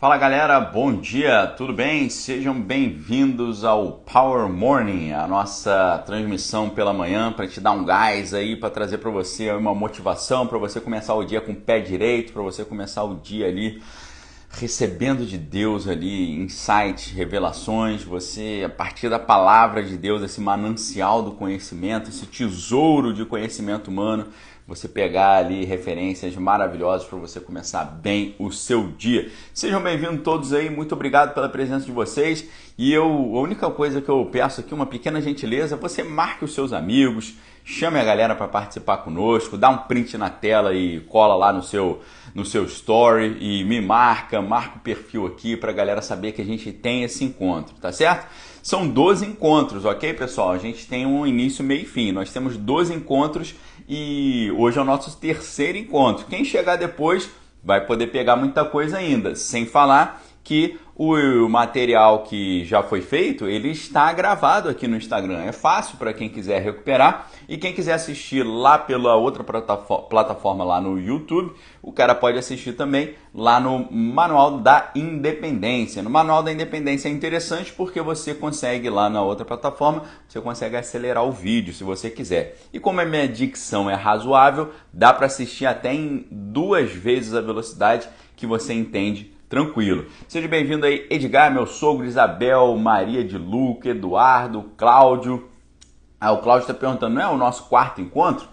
Fala galera, bom dia, tudo bem? Sejam bem-vindos ao Power Morning, a nossa transmissão pela manhã para te dar um gás aí, para trazer para você uma motivação, para você começar o dia com o pé direito, para você começar o dia ali recebendo de Deus ali insights, revelações, você a partir da palavra de Deus, esse manancial do conhecimento, esse tesouro de conhecimento humano, você pegar ali referências maravilhosas para você começar bem o seu dia. Sejam bem-vindos todos aí, muito obrigado pela presença de vocês. E a única coisa que eu peço aqui, uma pequena gentileza, você marque os seus amigos, chame a galera para participar conosco, dá um print na tela e cola lá no seu story e me marca o perfil aqui para a galera saber que a gente tem esse encontro, tá certo? São 12 encontros, ok, pessoal? A gente tem um início, meio e fim. Nós temos 12 encontros e hoje é o nosso terceiro encontro. Quem chegar depois vai poder pegar muita coisa ainda, sem falar que o material que já foi feito, ele está gravado aqui no Instagram. É fácil para quem quiser recuperar e quem quiser assistir lá pela outra plataforma lá no YouTube, o cara pode assistir também lá no Manual da Independência. No Manual da Independência é interessante porque você consegue lá na outra plataforma, você consegue acelerar o vídeo se você quiser. E como a minha dicção é razoável, dá para assistir até em 2 vezes a velocidade que você entende tranquilo. Seja bem-vindo aí, Edgar, meu sogro, Isabel, Maria de Luca, Eduardo, Cláudio. O Cláudio está perguntando, não é o nosso quarto encontro?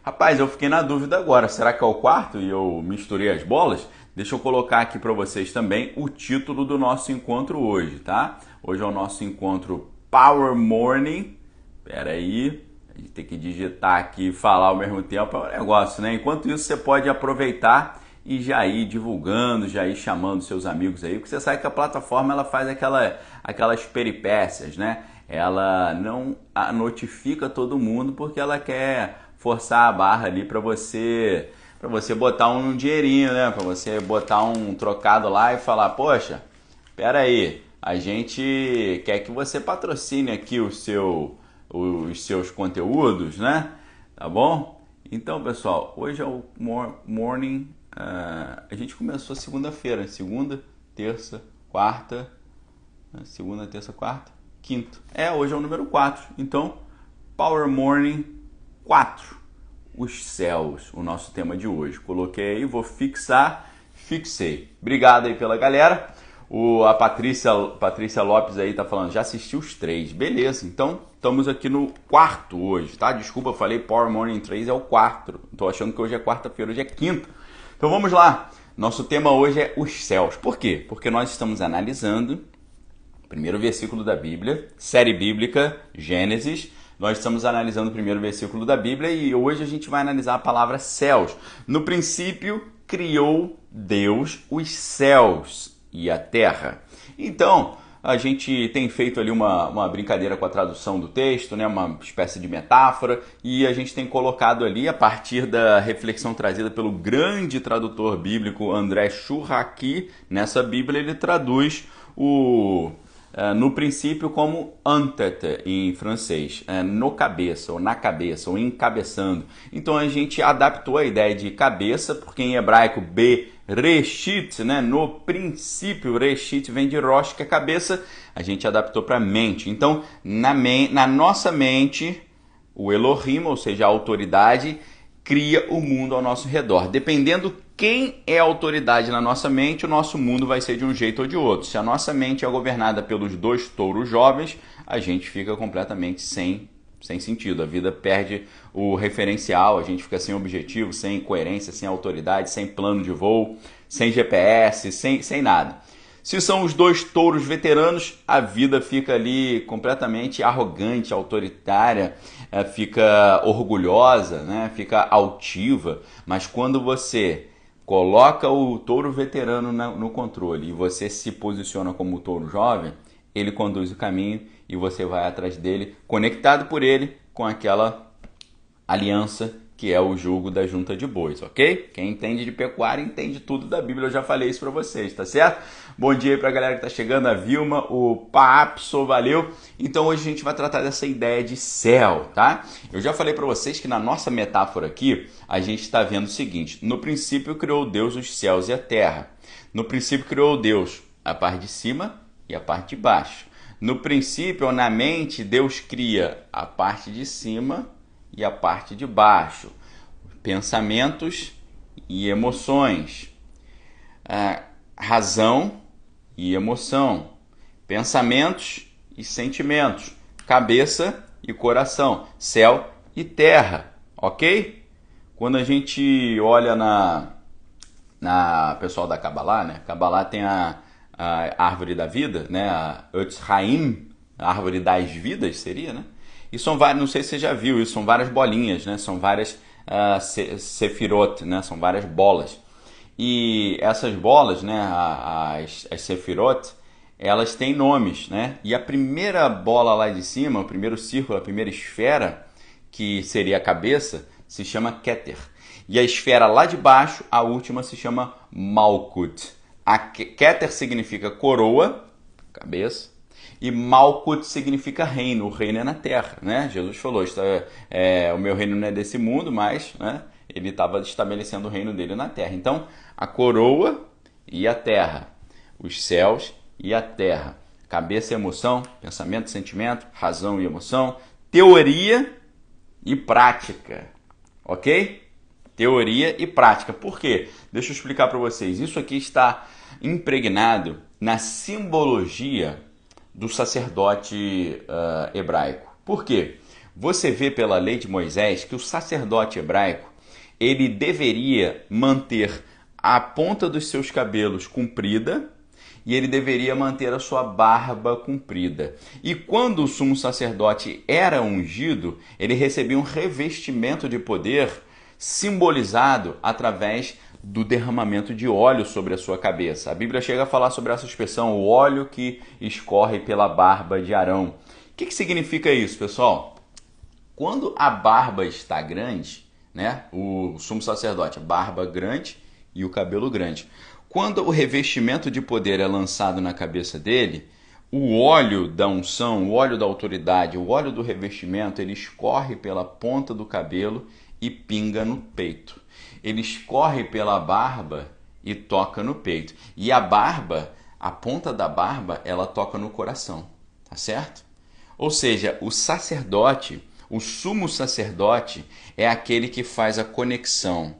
Rapaz, eu fiquei na dúvida agora, será que é o quarto e eu misturei as bolas? Deixa eu colocar aqui para vocês também o título do nosso encontro hoje, tá? Hoje é o nosso encontro Power Morning. Espera aí, a gente tem que digitar aqui e falar ao mesmo tempo, é um negócio, né? Enquanto isso, você pode aproveitar e já ir divulgando, já ir chamando seus amigos aí, porque você sabe que a plataforma ela faz aquelas peripécias, né? Ela não notifica todo mundo porque ela quer forçar a barra ali para você botar um dinheirinho, né? Para você botar um trocado lá e falar, poxa, pera aí, a gente quer que você patrocine aqui os seus conteúdos, né? Tá bom? Então, pessoal, hoje é o Morning. A gente começou segunda-feira, segunda, terça, quarta, quinta. Hoje é o número 4. Então, Power Morning 4. Os céus, o nosso tema de hoje. Coloquei aí, vou fixei. Obrigado aí pela galera. A Patrícia Lopes aí tá falando, já assisti os 3. Beleza, então estamos aqui no quarto hoje, tá? Desculpa, eu falei Power Morning 3 é o 4. Tô achando que hoje é quarta-feira, hoje é quinta. Então vamos lá, nosso tema hoje é os céus. Por quê? Porque nós estamos analisando o primeiro versículo da Bíblia, série bíblica, Gênesis. Nós estamos analisando o primeiro versículo da Bíblia e hoje a gente vai analisar a palavra céus. No princípio, criou Deus os céus e a terra. Então, a gente tem feito ali uma brincadeira com a tradução do texto, né? Uma espécie de metáfora, e a gente tem colocado ali, a partir da reflexão trazida pelo grande tradutor bíblico André Chouraqui, nessa Bíblia ele traduz no princípio como en tête em francês, no cabeça, ou na cabeça, ou encabeçando. Então a gente adaptou a ideia de cabeça, porque em hebraico Bereshit, né? No princípio, Reshit vem de Rosh, que é cabeça, a gente adaptou para mente. Então, na nossa mente, o Elohim, ou seja, a autoridade, cria o mundo ao nosso redor. Dependendo quem é a autoridade na nossa mente, o nosso mundo vai ser de um jeito ou de outro. Se a nossa mente é governada pelos 2 touros jovens, a gente fica completamente sem sentido. A vida perde o referencial, a gente fica sem objetivo, sem coerência, sem autoridade, sem plano de voo, sem GPS, sem nada. Se são os 2 touros veteranos, a vida fica ali completamente arrogante, autoritária, fica orgulhosa, né? Fica altiva. Mas quando você coloca o touro veterano no controle e você se posiciona como o touro jovem, ele conduz o caminho e você vai atrás dele, conectado por ele com aquela aliança que é o jugo da junta de bois, ok? Quem entende de pecuária entende tudo da Bíblia, eu já falei isso para vocês, tá certo? Bom dia aí pra galera que tá chegando, a Vilma, o Papso, valeu! Então hoje a gente vai tratar dessa ideia de céu, tá? Eu já falei para vocês que na nossa metáfora aqui, a gente está vendo o seguinte, no princípio criou Deus os céus e a terra. No princípio criou Deus a parte de cima e a parte de baixo. No princípio, ou na mente, Deus cria a parte de cima e a parte de baixo. Pensamentos e emoções. Razão e emoção. Pensamentos e sentimentos. Cabeça e coração. Céu e terra. Ok? Quando a gente olha na pessoal da Kabbalah, né? Kabbalah tem a árvore da vida, né? A Etz Haim, a árvore das vidas seria, né? E são várias, não sei se você já viu, isso são várias bolinhas, né? São várias sefirot, né? São várias bolas. E essas bolas, né? As sefirot, elas têm nomes, né? E a primeira bola lá de cima, o primeiro círculo, a primeira esfera, que seria a cabeça, se chama Keter. E a esfera lá de baixo, a última, se chama Malkut. A Keter significa coroa, cabeça, e Malkut significa reino. O reino é na terra, né? Jesus falou, o meu reino não é desse mundo, mas, né, ele estava estabelecendo o reino dele na terra. Então, a coroa e a terra, os céus e a terra. Cabeça e emoção, pensamento, sentimento, razão e emoção, teoria e prática, ok? Teoria e prática. Por quê? Deixa eu explicar para vocês. Isso aqui está impregnado na simbologia do sacerdote hebraico. Por quê? Você vê pela lei de Moisés que o sacerdote hebraico ele deveria manter a ponta dos seus cabelos comprida e ele deveria manter a sua barba comprida. E quando o sumo sacerdote era ungido, ele recebia um revestimento de poder simbolizado através do derramamento de óleo sobre a sua cabeça. A Bíblia chega a falar sobre essa expressão, o óleo que escorre pela barba de Arão. O que significa isso, pessoal? Quando a barba está grande, né, o sumo sacerdote, a barba grande e o cabelo grande. Quando o revestimento de poder é lançado na cabeça dele, o óleo da unção, o óleo da autoridade, o óleo do revestimento, ele escorre pela ponta do cabelo e pinga no peito. Ele escorre pela barba e toca no peito. E a barba, a ponta da barba, ela toca no coração, tá certo? Ou seja, o sacerdote, o sumo sacerdote, é aquele que faz a conexão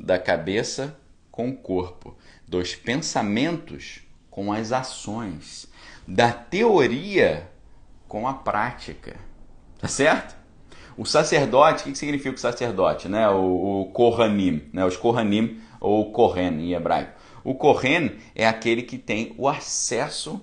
da cabeça com o corpo, dos pensamentos com as ações, da teoria com a prática, tá certo? O sacerdote, o que significa o sacerdote? Né? O Kohanim, né? Os Kohanim ou Kohen em hebraico. O Kohen é aquele que tem o acesso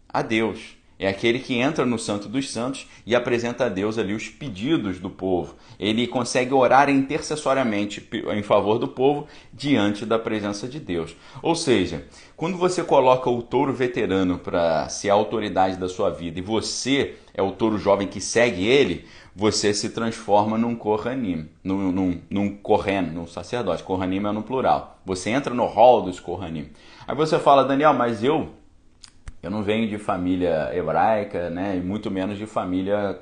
a Deus. É aquele que entra no Santo dos Santos e apresenta a Deus ali os pedidos do povo. Ele consegue orar intercessoriamente em favor do povo diante da presença de Deus. Ou seja, quando você coloca o touro veterano para ser a autoridade da sua vida e você é o touro jovem que segue ele, você se transforma num Kohanim, num Kohen, num sacerdote. Kohanim é no plural. Você entra no hall dos Kohanim. Aí você fala, Daniel, mas eu não venho de família hebraica, né, e muito menos de família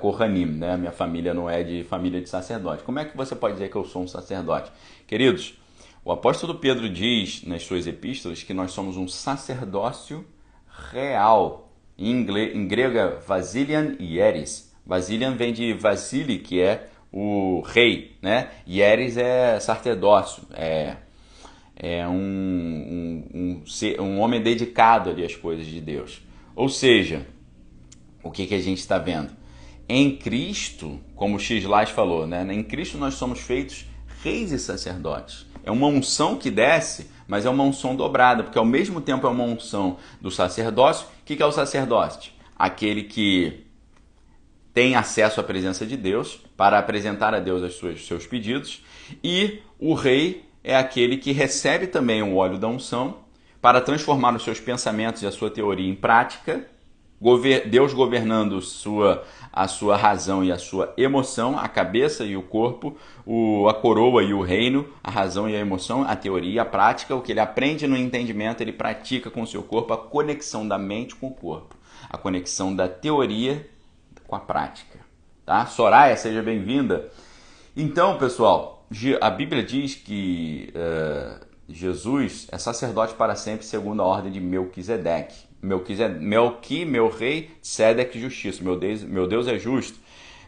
Kohanim, né? Minha família não é de família de sacerdote. Como é que você pode dizer que eu sou um sacerdote? Queridos, o apóstolo Pedro diz nas suas epístolas que nós somos um sacerdócio real. Em grego é Vasilian Hieres. Vasilian vem de Vasili, que é o rei, né? Hieres é sacerdócio, um homem dedicado ali às coisas de Deus. Ou seja, o que a gente está vendo? Em Cristo, como o X-Lás falou, né? Em Cristo nós somos feitos reis e sacerdotes. É uma unção que desce, mas é uma unção dobrada, porque ao mesmo tempo é uma unção do sacerdócio. O que é o sacerdote? Aquele que tem acesso à presença de Deus para apresentar a Deus os seus pedidos, e o rei é aquele que recebe também o óleo da unção para transformar os seus pensamentos e a sua teoria em prática, Deus governando a sua razão e a sua emoção, a cabeça e o corpo, a coroa e o reino, a razão e a emoção, a teoria e a prática, o que ele aprende no entendimento, ele pratica com o seu corpo, a conexão da mente com o corpo, a conexão da teoria com a prática. Tá? Soraya, seja bem-vinda. Então, pessoal, a Bíblia diz que Jesus é sacerdote para sempre segundo a ordem de Melquisedeque. Melqui, meu rei, Tsedek, justiça. Meu Deus é justo.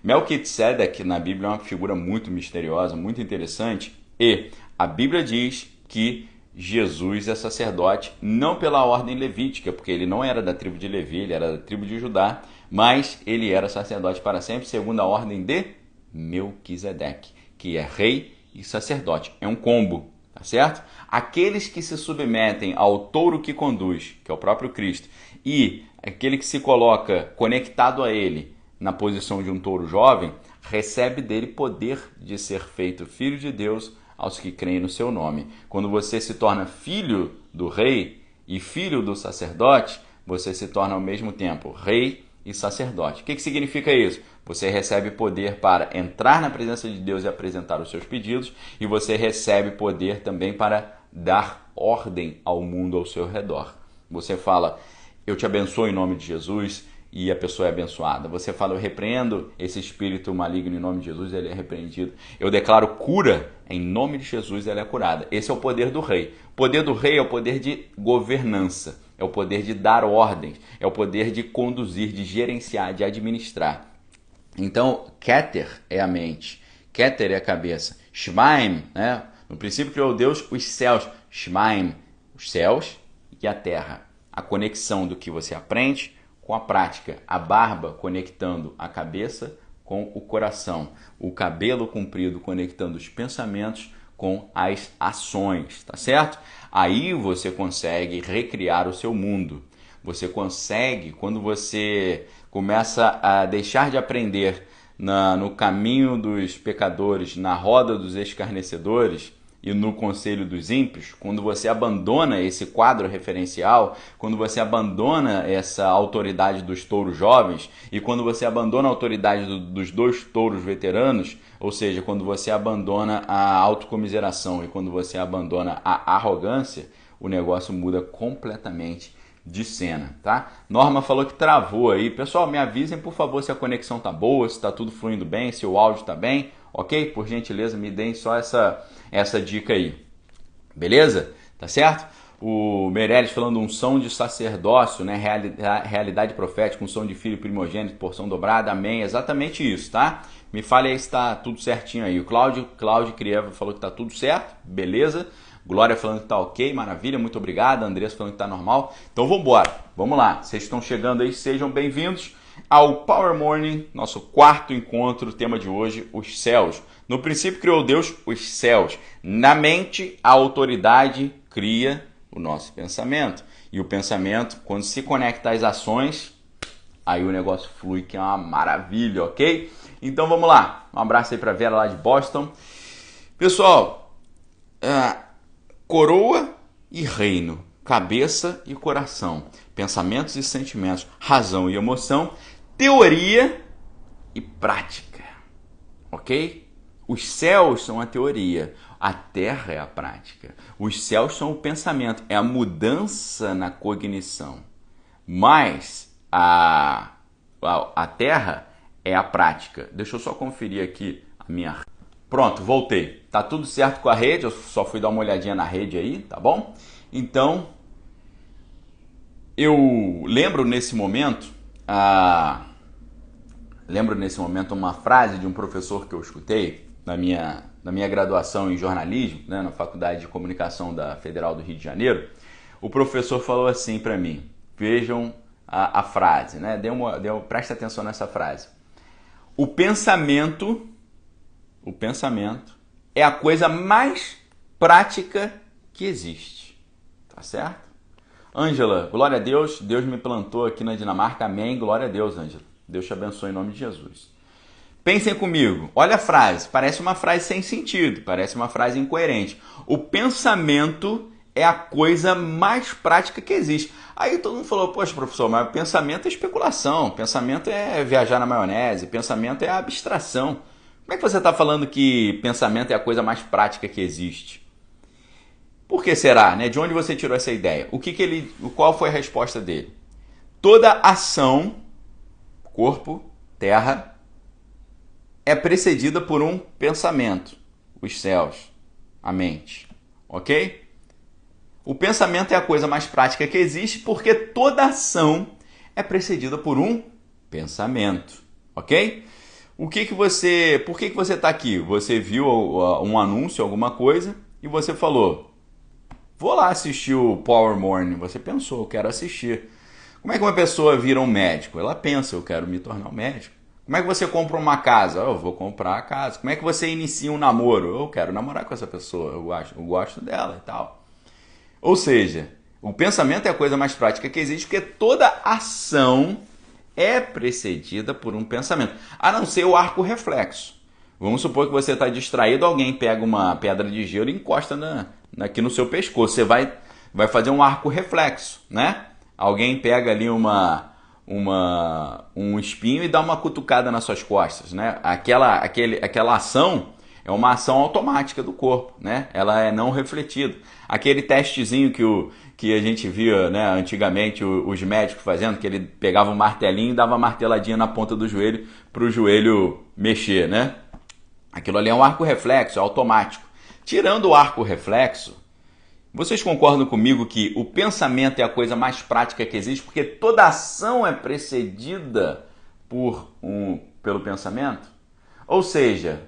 Melquisedeque na Bíblia é uma figura muito misteriosa, muito interessante. E a Bíblia diz que Jesus é sacerdote não pela ordem levítica, porque ele não era da tribo de Levi, ele era da tribo de Judá, mas ele era sacerdote para sempre segundo a ordem de Melquisedeque, que é rei e sacerdote. É um combo, tá certo? Aqueles que se submetem ao touro que conduz, que é o próprio Cristo, e aquele que se coloca conectado a ele na posição de um touro jovem, recebe dele poder de ser feito filho de Deus aos que creem no seu nome. Quando você se torna filho do rei e filho do sacerdote, você se torna ao mesmo tempo rei e sacerdote. O que significa isso? Você recebe poder para entrar na presença de Deus e apresentar os seus pedidos, e você recebe poder também para dar ordem ao mundo ao seu redor. Você fala, eu te abençoo em nome de Jesus, e a pessoa é abençoada. Você fala, eu repreendo esse espírito maligno em nome de Jesus, ele é repreendido. Eu declaro cura, em nome de Jesus ela é curada. Esse é o poder do rei. O poder do rei é o poder de governança, é o poder de dar ordens, é o poder de conduzir, de gerenciar, de administrar. Então, Keter é a mente, Keter é a cabeça. Shemaim, né? No princípio criou Deus os céus. Shemaim, os céus e a terra. A conexão do que você aprende com a prática, a barba conectando a cabeça com o coração, o cabelo comprido conectando os pensamentos com as ações, tá certo? Aí você consegue recriar o seu mundo. Você consegue, quando você começa a deixar de aprender no caminho dos pecadores, na roda dos escarnecedores e no conselho dos ímpios, quando você abandona esse quadro referencial, quando você abandona essa autoridade dos touros jovens e quando você abandona a autoridade dos dois touros veteranos, ou seja, quando você abandona a autocomiseração e quando você abandona a arrogância, o negócio muda completamente de cena, tá? Norma falou que travou aí. Pessoal, me avisem, por favor, se a conexão tá boa, se tá tudo fluindo bem, se o áudio tá bem, ok? Por gentileza, me deem só essa dica aí. Beleza? Tá certo? O Meirelles falando unção de sacerdócio, né? Realidade profética, unção de filho primogênito, porção dobrada, amém. Exatamente isso, tá? Me fale aí se tá tudo certinho aí. O Cláudio Crieva falou que tá tudo certo, beleza? Glória falando que tá ok, maravilha, muito obrigado. Andressa falando que tá normal. Então vamos embora, vamos lá. Vocês estão chegando aí, sejam bem-vindos ao Power Morning, nosso quarto encontro, tema de hoje, os céus. No princípio criou Deus os céus. Na mente, a autoridade cria o nosso pensamento. E o pensamento, quando se conecta às ações, aí o negócio flui, que é uma maravilha, ok? Então vamos lá. Um abraço aí pra Vera lá de Boston. Pessoal, coroa e reino, cabeça e coração, pensamentos e sentimentos, razão e emoção, teoria e prática, ok? Os céus são a teoria, a terra é a prática. Os céus são o pensamento, é a mudança na cognição, mas a terra é a prática. Deixa eu só conferir aqui a minha... Pronto, voltei. Tá tudo certo com a rede, eu só fui dar uma olhadinha na rede aí, tá bom? Então, eu lembro nesse momento uma frase de um professor que eu escutei na minha graduação em jornalismo, né, na Faculdade de Comunicação da Federal do Rio de Janeiro. O professor falou assim para mim, vejam a frase, né? Presta atenção nessa frase. O pensamento é a coisa mais prática que existe. Tá certo? Ângela, glória a Deus. Deus me plantou aqui na Dinamarca. Amém. Glória a Deus, Ângela. Deus te abençoe em nome de Jesus. Pensem comigo. Olha a frase. Parece uma frase sem sentido. Parece uma frase incoerente. O pensamento é a coisa mais prática que existe. Aí todo mundo falou, poxa, professor, mas pensamento é especulação. Pensamento é viajar na maionese. Pensamento é abstração. Como é que você está falando que pensamento é a coisa mais prática que existe? Por que será? Né? De onde você tirou essa ideia? Qual foi a resposta dele? Toda ação, corpo, terra, é precedida por um pensamento. Os céus, a mente. Ok? O pensamento é a coisa mais prática que existe porque toda ação é precedida por um pensamento, ok? Por que você está aqui? Você viu um anúncio, alguma coisa, e você falou, vou lá assistir o Power Morning. Você pensou, eu quero assistir. Como é que uma pessoa vira um médico? Ela pensa, eu quero me tornar um médico. Como é que você compra uma casa? Eu vou comprar a casa. Como é que você inicia um namoro? Eu quero namorar com essa pessoa, eu gosto dela e tal. Ou seja, o pensamento é a coisa mais prática que existe porque toda ação é precedida por um pensamento, a não ser o arco reflexo. Vamos supor que você está distraído, alguém pega uma pedra de gelo e encosta aqui no seu pescoço. Você vai fazer um arco reflexo, né? Alguém pega ali um espinho e dá uma cutucada nas suas costas, né? Aquela ação é uma ação automática do corpo, né? Ela é não refletida. Aquele testezinho que a gente via, né, antigamente os médicos fazendo, que ele pegava um martelinho e dava uma marteladinha na ponta do joelho para o joelho mexer, né? Aquilo ali é um arco reflexo, é automático. Tirando o arco reflexo, vocês concordam comigo que o pensamento é a coisa mais prática que existe porque toda ação é precedida pelo pensamento? Ou seja,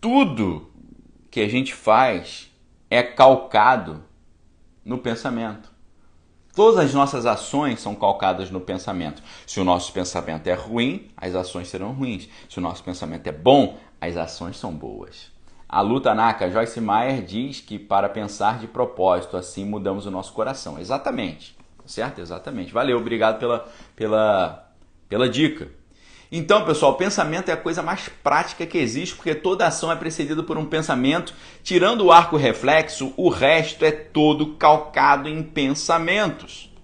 tudo que a gente faz é calcado no pensamento. Todas as nossas ações são calcadas no pensamento. Se o nosso pensamento é ruim, as ações serão ruins. Se o nosso pensamento é bom, as ações são boas. A Lu Tanaka, Joyce Meyer diz que para pensar de propósito, assim mudamos o nosso coração. Exatamente, certo? Exatamente. Valeu, obrigado pela dica. Então, pessoal, o pensamento é a coisa mais prática que existe, porque toda ação é precedida por um pensamento. Tirando o arco reflexo, o resto é todo calcado em pensamentos.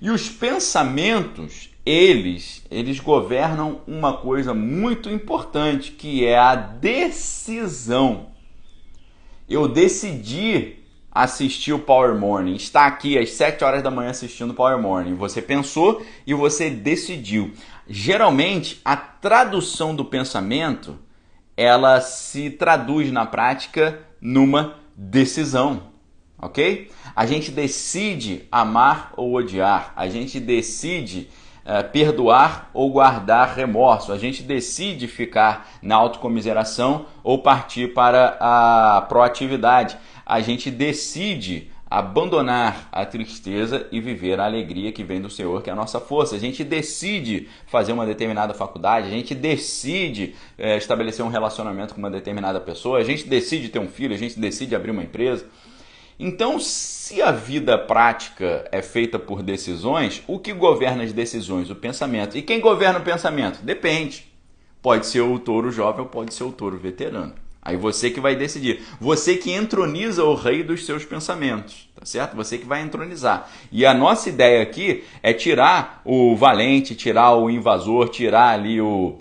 E os pensamentos, eles governam uma coisa muito importante, que é a decisão. Eu decidi assistir o Power Morning, está aqui às 7 horas da manhã assistindo o Power Morning. Você pensou e você decidiu. Geralmente, a tradução do pensamento, ela se traduz na prática numa decisão, ok? A gente decide amar ou odiar, a gente decide perdoar ou guardar remorso, a gente decide ficar na autocomiseração ou partir para a proatividade, a gente decide abandonar a tristeza e viver a alegria que vem do Senhor, que é a nossa força. A gente decide fazer uma determinada faculdade, a gente decide estabelecer um relacionamento com uma determinada pessoa, a gente decide ter um filho, a gente decide abrir uma empresa. Então, se a vida prática é feita por decisões, o que governa as decisões? O pensamento. E quem governa o pensamento? Depende. Pode ser o touro jovem ou pode ser o touro veterano. Aí você que vai decidir. Você que entroniza o rei dos seus pensamentos, tá certo? Você que vai entronizar. E a nossa ideia aqui é tirar o valente, tirar o invasor, tirar ali o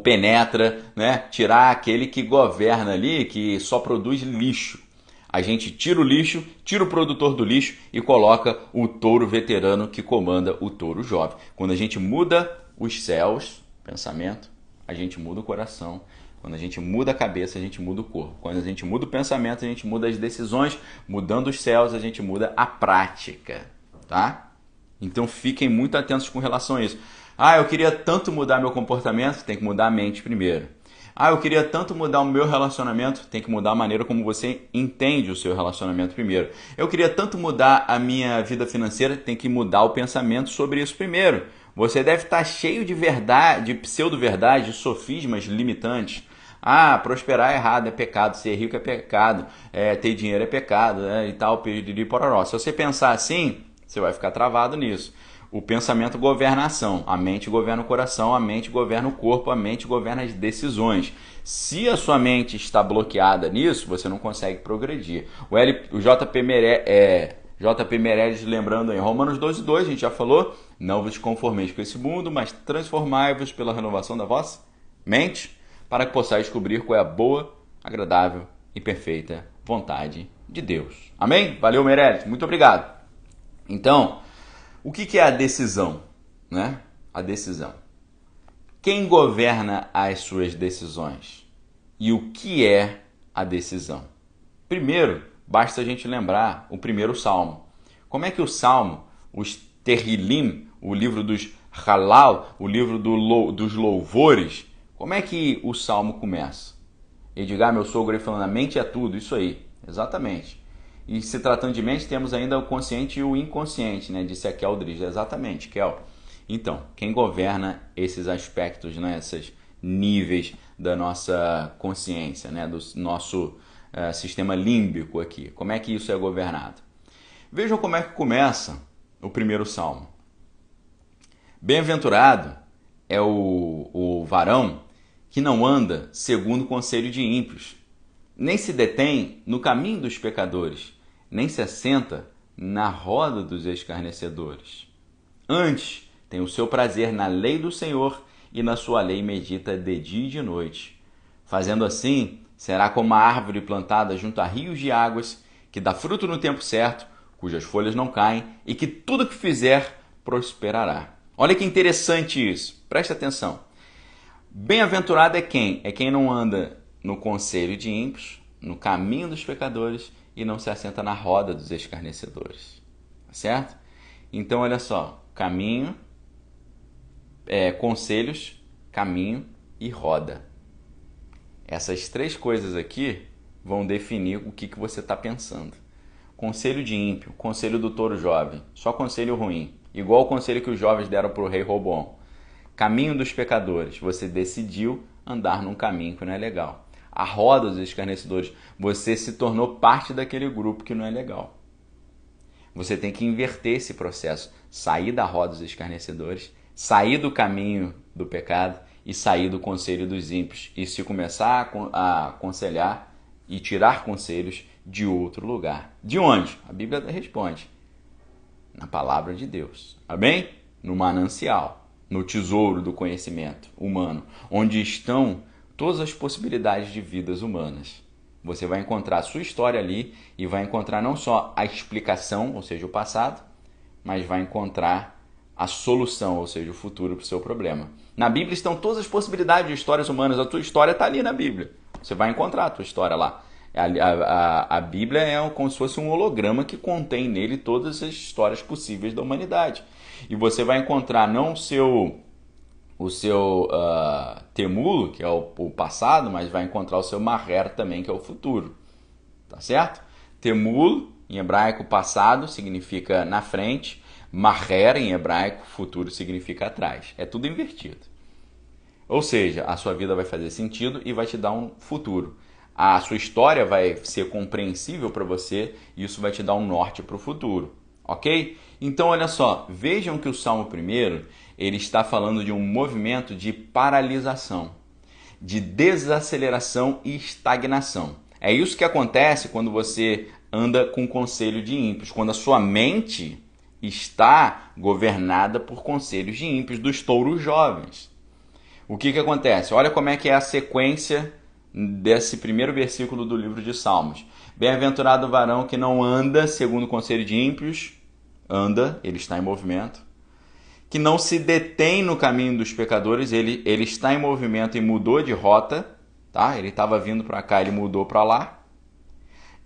penetra, né? Tirar aquele que governa ali, que só produz lixo. A gente tira o lixo, tira o produtor do lixo e coloca o touro veterano que comanda o touro jovem. Quando a gente muda os céus, pensamento, a gente muda o coração. Quando a gente muda a cabeça, a gente muda o corpo. Quando a gente muda o pensamento, a gente muda as decisões. Mudando os céus, a gente muda a prática, tá? Então fiquem muito atentos com relação a isso. Eu queria tanto mudar meu comportamento, tem que mudar a mente primeiro. Eu queria tanto mudar o meu relacionamento, tem que mudar a maneira como você entende o seu relacionamento primeiro. Eu queria tanto mudar a minha vida financeira, tem que mudar o pensamento sobre isso primeiro. Você deve estar cheio de verdade, de pseudo-verdade, de sofismas limitantes. Prosperar é errado, é pecado, ser rico é pecado, ter dinheiro é pecado, e tal, piriri pororó. Se você pensar assim, você vai ficar travado nisso. O pensamento governa a ação, a mente governa o coração, a mente governa o corpo, a mente governa as decisões. Se a sua mente está bloqueada nisso, você não consegue progredir. O JP Meirelles lembrando em Romanos 12:2, a gente já falou, não vos conformeis com esse mundo, mas transformai-vos pela renovação da vossa mente, para que possais descobrir qual é a boa, agradável e perfeita vontade de Deus. Amém? Valeu, Meirelles, muito obrigado. Então, o que é a decisão, né? A decisão. Quem governa as suas decisões? E o que é a decisão? Primeiro, basta a gente lembrar o primeiro salmo. Como é que o salmo, os Terrilim, o livro dos Halal, o livro dos louvores, como é que o salmo começa? Edgar, meu sogro, aí falando, a mente é tudo, isso aí, exatamente. E se tratando de mente, temos ainda o consciente e o inconsciente, né? Disse aqui Aldridge, exatamente, Kel. Então, quem governa esses aspectos, né? Esses níveis da nossa consciência, né? Do nosso sistema límbico aqui. Como é que isso é governado? Vejam como é que começa o primeiro salmo. Bem-aventurado é o varão que não anda segundo o conselho de ímpios, nem se detém no caminho dos pecadores, nem se assenta na roda dos escarnecedores. Antes, tem o seu prazer na lei do Senhor e na sua lei medita de dia e de noite. Fazendo assim, será como uma árvore plantada junto a rios de águas, que dá fruto no tempo certo, cujas folhas não caem e que tudo que fizer prosperará. Olha que interessante isso, presta atenção. Bem-aventurado é quem? É quem não anda no conselho de ímpios, no caminho dos pecadores e não se assenta na roda dos escarnecedores. Tá certo? Então, olha só, caminho, conselhos, caminho e roda. Essas três coisas aqui vão definir o que você está pensando. Conselho de ímpio, conselho do touro jovem, só conselho ruim, igual o conselho que os jovens deram para o rei Roboão. Caminho dos pecadores, você decidiu andar num caminho que não é legal. A roda dos escarnecedores, você se tornou parte daquele grupo que não é legal. Você tem que inverter esse processo, sair da roda dos escarnecedores, sair do caminho do pecado e sair do conselho dos ímpios. E se começar a aconselhar e tirar conselhos de outro lugar. De onde? A Bíblia responde. Na palavra de Deus. Amém? No manancial. No tesouro do conhecimento humano, onde estão todas as possibilidades de vidas humanas. Você vai encontrar a sua história ali e vai encontrar não só a explicação, ou seja, o passado, mas vai encontrar a solução, ou seja, o futuro para o seu problema. Na Bíblia estão todas as possibilidades de histórias humanas. A tua história está ali na Bíblia. Você vai encontrar a tua história lá. A Bíblia é como se fosse um holograma que contém nele todas as histórias possíveis da humanidade. E você vai encontrar não o seu temulo, que é o passado, mas vai encontrar o seu maher também, que é o futuro. Tá certo? Temulo, em hebraico, passado, significa na frente. Maher, em hebraico, futuro, significa atrás. É tudo invertido. Ou seja, a sua vida vai fazer sentido e vai te dar um futuro. A sua história vai ser compreensível para você e isso vai te dar um norte para o futuro. Ok? Então, olha só, vejam que o Salmo 1, ele está falando de um movimento de paralisação, de desaceleração e estagnação. É isso que acontece quando você anda com conselho de ímpios, quando a sua mente está governada por conselhos de ímpios, dos touros jovens. O que acontece? Olha como é que é a sequência desse primeiro versículo do livro de Salmos. Bem-aventurado o varão que não anda segundo o conselho de ímpios, anda, ele está em movimento, que não se detém no caminho dos pecadores, ele está em movimento e mudou de rota, tá? Ele estava vindo para cá, ele mudou para lá,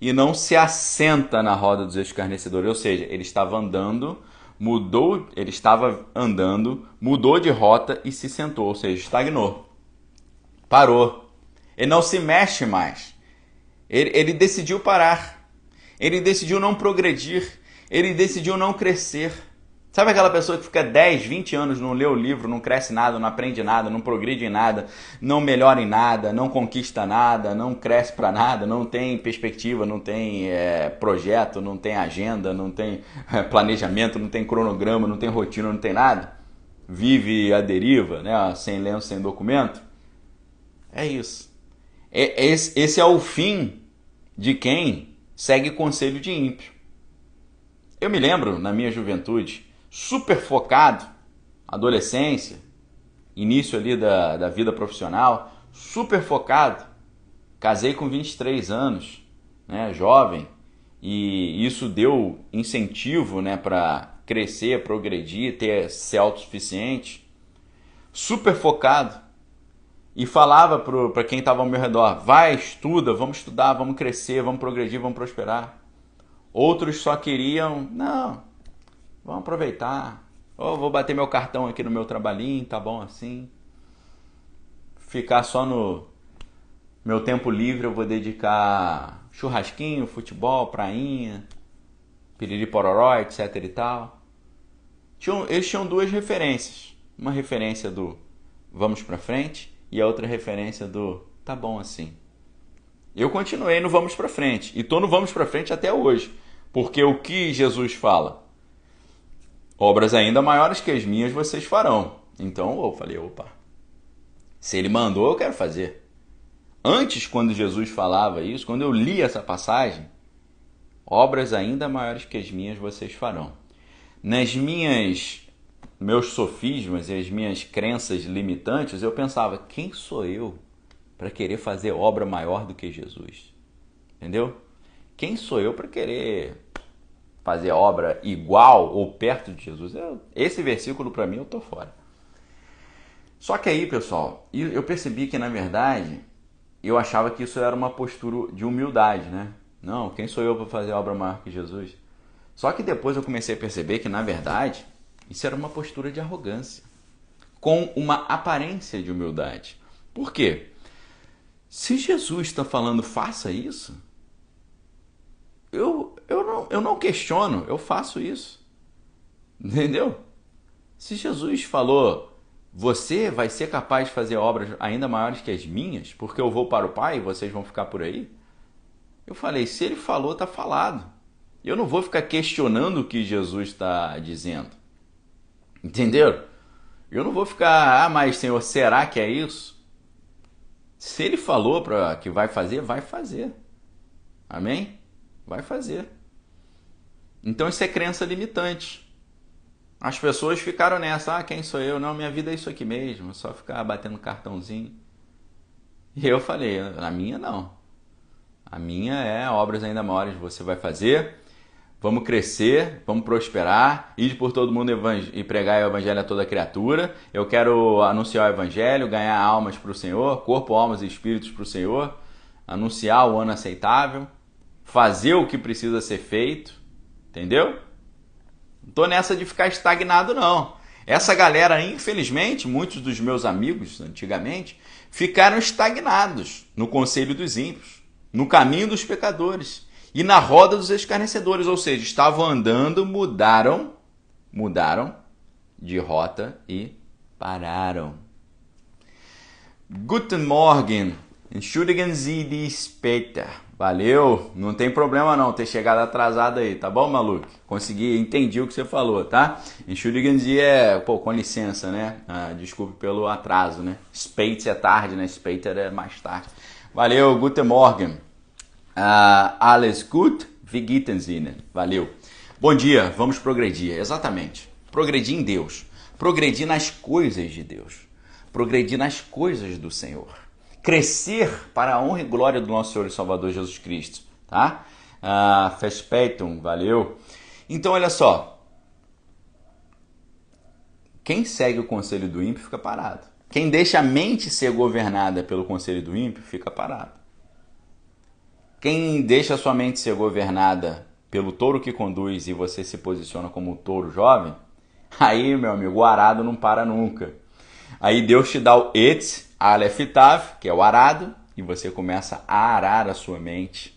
e não se assenta na roda dos escarnecedores, ou seja, ele estava andando, mudou de rota e se sentou, ou seja, estagnou, parou. Ele não se mexe mais. Ele decidiu parar. Ele decidiu não progredir. Ele decidiu não crescer. Sabe aquela pessoa que fica 10, 20 anos, não lê o livro, não cresce nada, não aprende nada, não progride em nada, não melhora em nada, não conquista nada, não cresce para nada, não tem perspectiva, não tem projeto, não tem agenda, não tem planejamento, não tem cronograma, não tem rotina, não tem nada? Vive à deriva, né? Sem lenço, sem documento? É isso. Esse é o fim de quem segue conselho de ímpio. Eu me lembro, na minha juventude, super focado, adolescência, início ali da vida profissional, super focado, casei com 23 anos, né, jovem, e isso deu incentivo, né, para crescer, progredir, ser autossuficiente, super focado. e falava para quem estava ao meu redor, vai, estuda, vamos estudar, vamos crescer, vamos progredir, vamos prosperar. Outros só queriam, não, vamos aproveitar, ou vou bater meu cartão aqui no meu trabalhinho, tá bom assim. Ficar só no meu tempo livre eu vou dedicar churrasquinho, futebol, prainha, piriri pororó, etc e tal. Eles tinham duas referências. Uma referência do vamos pra frente e a outra referência do tá bom assim. Eu continuei no vamos pra frente e tô no vamos pra frente até hoje. Porque o que Jesus fala? Obras ainda maiores que as minhas vocês farão. Então eu falei, opa, se ele mandou eu quero fazer. Antes, quando Jesus falava isso, quando eu li essa passagem, obras ainda maiores que as minhas vocês farão. Meus sofismas e as minhas crenças limitantes, eu pensava, quem sou eu para querer fazer obra maior do que Jesus? Entendeu? Quem sou eu para querer fazer obra igual ou perto de Jesus? Esse versículo para mim eu tô fora. Só que aí, pessoal, eu percebi que na verdade eu achava que isso era uma postura de humildade, né? Não, quem sou eu para fazer obra maior que Jesus? Só que depois eu comecei a perceber que, na verdade, isso era uma postura de arrogância, com uma aparência de humildade. Por quê? Se Jesus está falando, faça isso, eu não questiono, eu faço isso. Entendeu? Se Jesus falou, você vai ser capaz de fazer obras ainda maiores que as minhas, porque eu vou para o Pai e vocês vão ficar por aí, eu falei, se ele falou, está falado. Eu não vou ficar questionando o que Jesus está dizendo. Entenderam? Eu não vou ficar, mas Senhor, será que é isso? Se ele falou que vai fazer, vai fazer. Amém? Vai fazer. Então isso é crença limitante. As pessoas ficaram nessa, quem sou eu? Não, minha vida é isso aqui mesmo, só ficar batendo cartãozinho. E eu falei, a minha não. A minha é obras ainda maiores você vai fazer. Vamos crescer, vamos prosperar, ir por todo mundo e pregar o evangelho a toda criatura. Eu quero anunciar o evangelho, ganhar almas para o Senhor, corpo, almas e espíritos para o Senhor, anunciar o ano aceitável, fazer o que precisa ser feito, entendeu? Não tô nessa de ficar estagnado, não. Essa galera, infelizmente, muitos dos meus amigos, antigamente, ficaram estagnados no conselho dos ímpios, no caminho dos pecadores e na roda dos escarnecedores, ou seja, estavam andando, mudaram de rota e pararam. Guten Morgen, entschuldigen Sie die später. Valeu, não tem problema não ter chegado atrasado aí, tá bom, maluco? Consegui, entendi o que você falou, tá? Entschuldigen Sie com licença, né? Desculpe pelo atraso, né? Später é tarde, né? Später é mais tarde. Valeu, guten Morgen. Alles gut, wie geht's Ihnen? Valeu. Bom dia, vamos progredir, exatamente. Progredir em Deus, progredir nas coisas de Deus, progredir nas coisas do Senhor. Crescer para a honra e glória do nosso Senhor e Salvador Jesus Cristo, tá? Verspätung, valeu. Então, olha só. Quem segue o conselho do ímpio fica parado. Quem deixa a mente ser governada pelo conselho do ímpio fica parado. Quem deixa a sua mente ser governada pelo touro que conduz e você se posiciona como um touro jovem, aí, meu amigo, o arado não para nunca. Aí Deus te dá o Etz Aleph Tav, que é o arado, e você começa a arar a sua mente,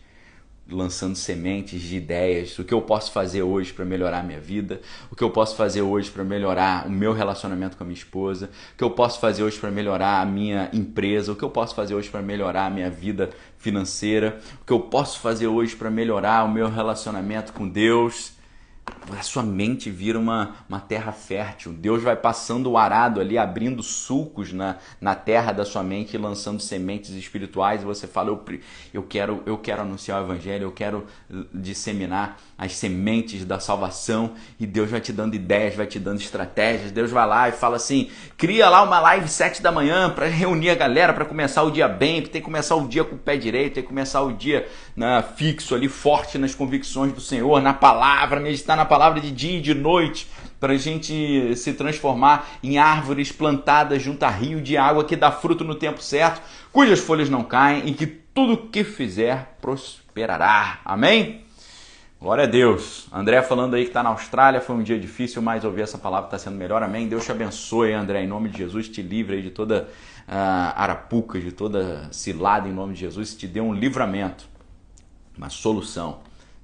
lançando sementes de ideias, o que eu posso fazer hoje para melhorar a minha vida, o que eu posso fazer hoje para melhorar o meu relacionamento com a minha esposa, o que eu posso fazer hoje para melhorar a minha empresa, o que eu posso fazer hoje para melhorar a minha vida financeira, o que eu posso fazer hoje para melhorar o meu relacionamento com Deus. A sua mente vira uma terra fértil. Deus vai passando o arado ali, abrindo sulcos na terra da sua mente e lançando sementes espirituais. E você fala, eu quero anunciar o evangelho, eu quero disseminar as sementes da salvação. E Deus vai te dando ideias, vai te dando estratégias. Deus vai lá e fala assim, cria lá uma live 7 da manhã para reunir a galera, para começar o dia bem, tem que começar o dia com o pé direito, tem que começar o dia fixo ali, forte nas convicções do Senhor, na palavra, meditar na palavra de dia e de noite, para a gente se transformar em árvores plantadas junto a rio de água que dá fruto no tempo certo, cujas folhas não caem e que tudo que fizer prosperará. Amém? Glória a Deus. André falando aí que está na Austrália, foi um dia difícil, mas ouvir essa palavra está sendo melhor. Amém? Deus te abençoe, André, em nome de Jesus, te livre aí de toda arapuca, de toda cilada em nome de Jesus, te dê um livramento, uma solução.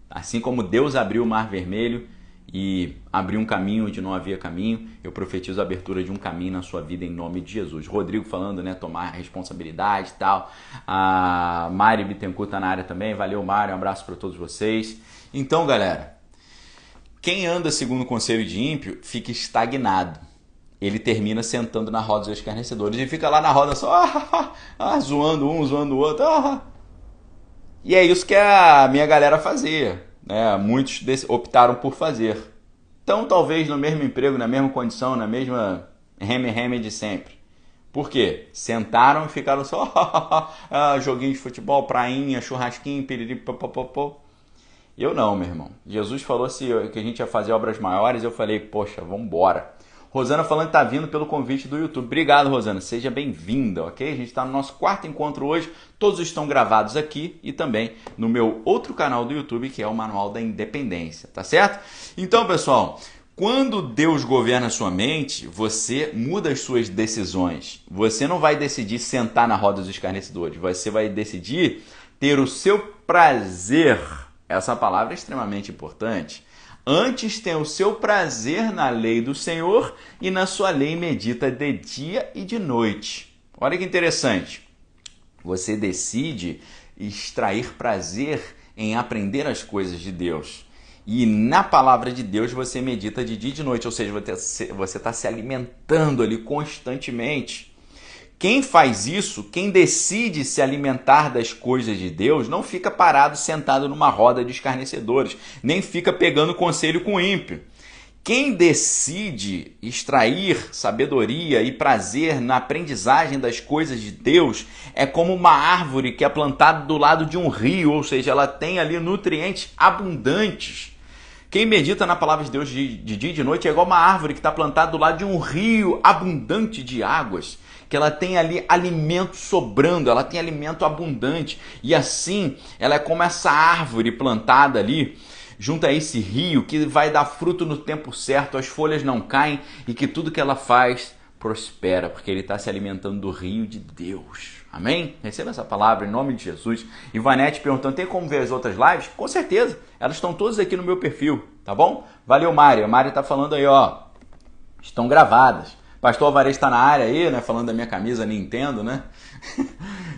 Assim como Deus abriu o Mar Vermelho e abriu um caminho onde não havia caminho, eu profetizo a abertura de um caminho na sua vida em nome de Jesus. Rodrigo falando, né, tomar responsabilidade e tal. A Mari Bittencourt está na área também. Valeu, Mari, um abraço para todos vocês. Então, galera, quem anda segundo o conselho de ímpio fica estagnado. Ele termina sentando na roda dos escarnecedores e fica lá na roda só zoando um, zoando o outro. E é isso que a minha galera fazia, né? Muitos optaram por fazer. Então, talvez no mesmo emprego, na mesma condição, na mesma reme de sempre. Por quê? Sentaram e ficaram só joguinho de futebol, prainha, churrasquinho, piriri, popopopô. Eu não, meu irmão. Jesus falou que a gente ia fazer obras maiores, eu falei, poxa, vamos embora. Rosana falando que tá vindo pelo convite do YouTube. Obrigado, Rosana. Seja bem-vinda, ok? A gente está no nosso quarto encontro hoje. Todos estão gravados aqui e também no meu outro canal do YouTube, que é o Manual da Independência, tá certo? Então, pessoal, quando Deus governa a sua mente, você muda as suas decisões. Você não vai decidir sentar na roda dos escarnecedores. Você vai decidir ter o seu prazer. Essa palavra é extremamente importante. Antes tem o seu prazer na lei do Senhor e na sua lei medita de dia e de noite. Olha que interessante. Você decide extrair prazer em aprender as coisas de Deus. E na palavra de Deus você medita de dia e de noite, ou seja, você está se alimentando ali constantemente. Quem faz isso, quem decide se alimentar das coisas de Deus, não fica parado sentado numa roda de escarnecedores, nem fica pegando conselho com o ímpio. Quem decide extrair sabedoria e prazer na aprendizagem das coisas de Deus é como uma árvore que é plantada do lado de um rio, ou seja, ela tem ali nutrientes abundantes. Quem medita na palavra de Deus de dia e de noite é igual uma árvore que está plantada do lado de um rio abundante de águas, que ela tem ali alimento sobrando, ela tem alimento abundante. E assim, ela é como essa árvore plantada ali, junto a esse rio, que vai dar fruto no tempo certo, as folhas não caem e que tudo que ela faz prospera, porque ele está se alimentando do rio de Deus. Amém? Receba essa palavra em nome de Jesus. Ivanete perguntando, tem como ver as outras lives? Com certeza, elas estão todas aqui no meu perfil, tá bom? Valeu, Mari. A Mari está falando aí, ó, estão gravadas. Pastor Alvarez está na área aí, né? Falando da minha camisa Nintendo, né?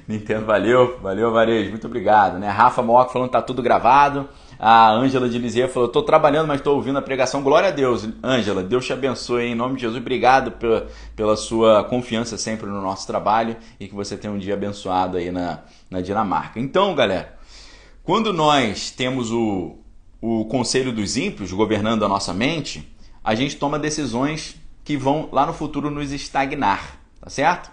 Nintendo, valeu Alvarez, muito obrigado, né? Rafa Moca falando que tá tudo gravado. A Ângela de Lizia falou, tô trabalhando, mas tô ouvindo a pregação. Glória a Deus, Ângela, Deus te abençoe em nome de Jesus. Obrigado pela sua confiança sempre no nosso trabalho e que você tenha um dia abençoado aí na Dinamarca. Então, galera, quando nós temos o conselho dos ímpios governando a nossa mente, a gente toma decisões que vão lá no futuro nos estagnar, tá certo?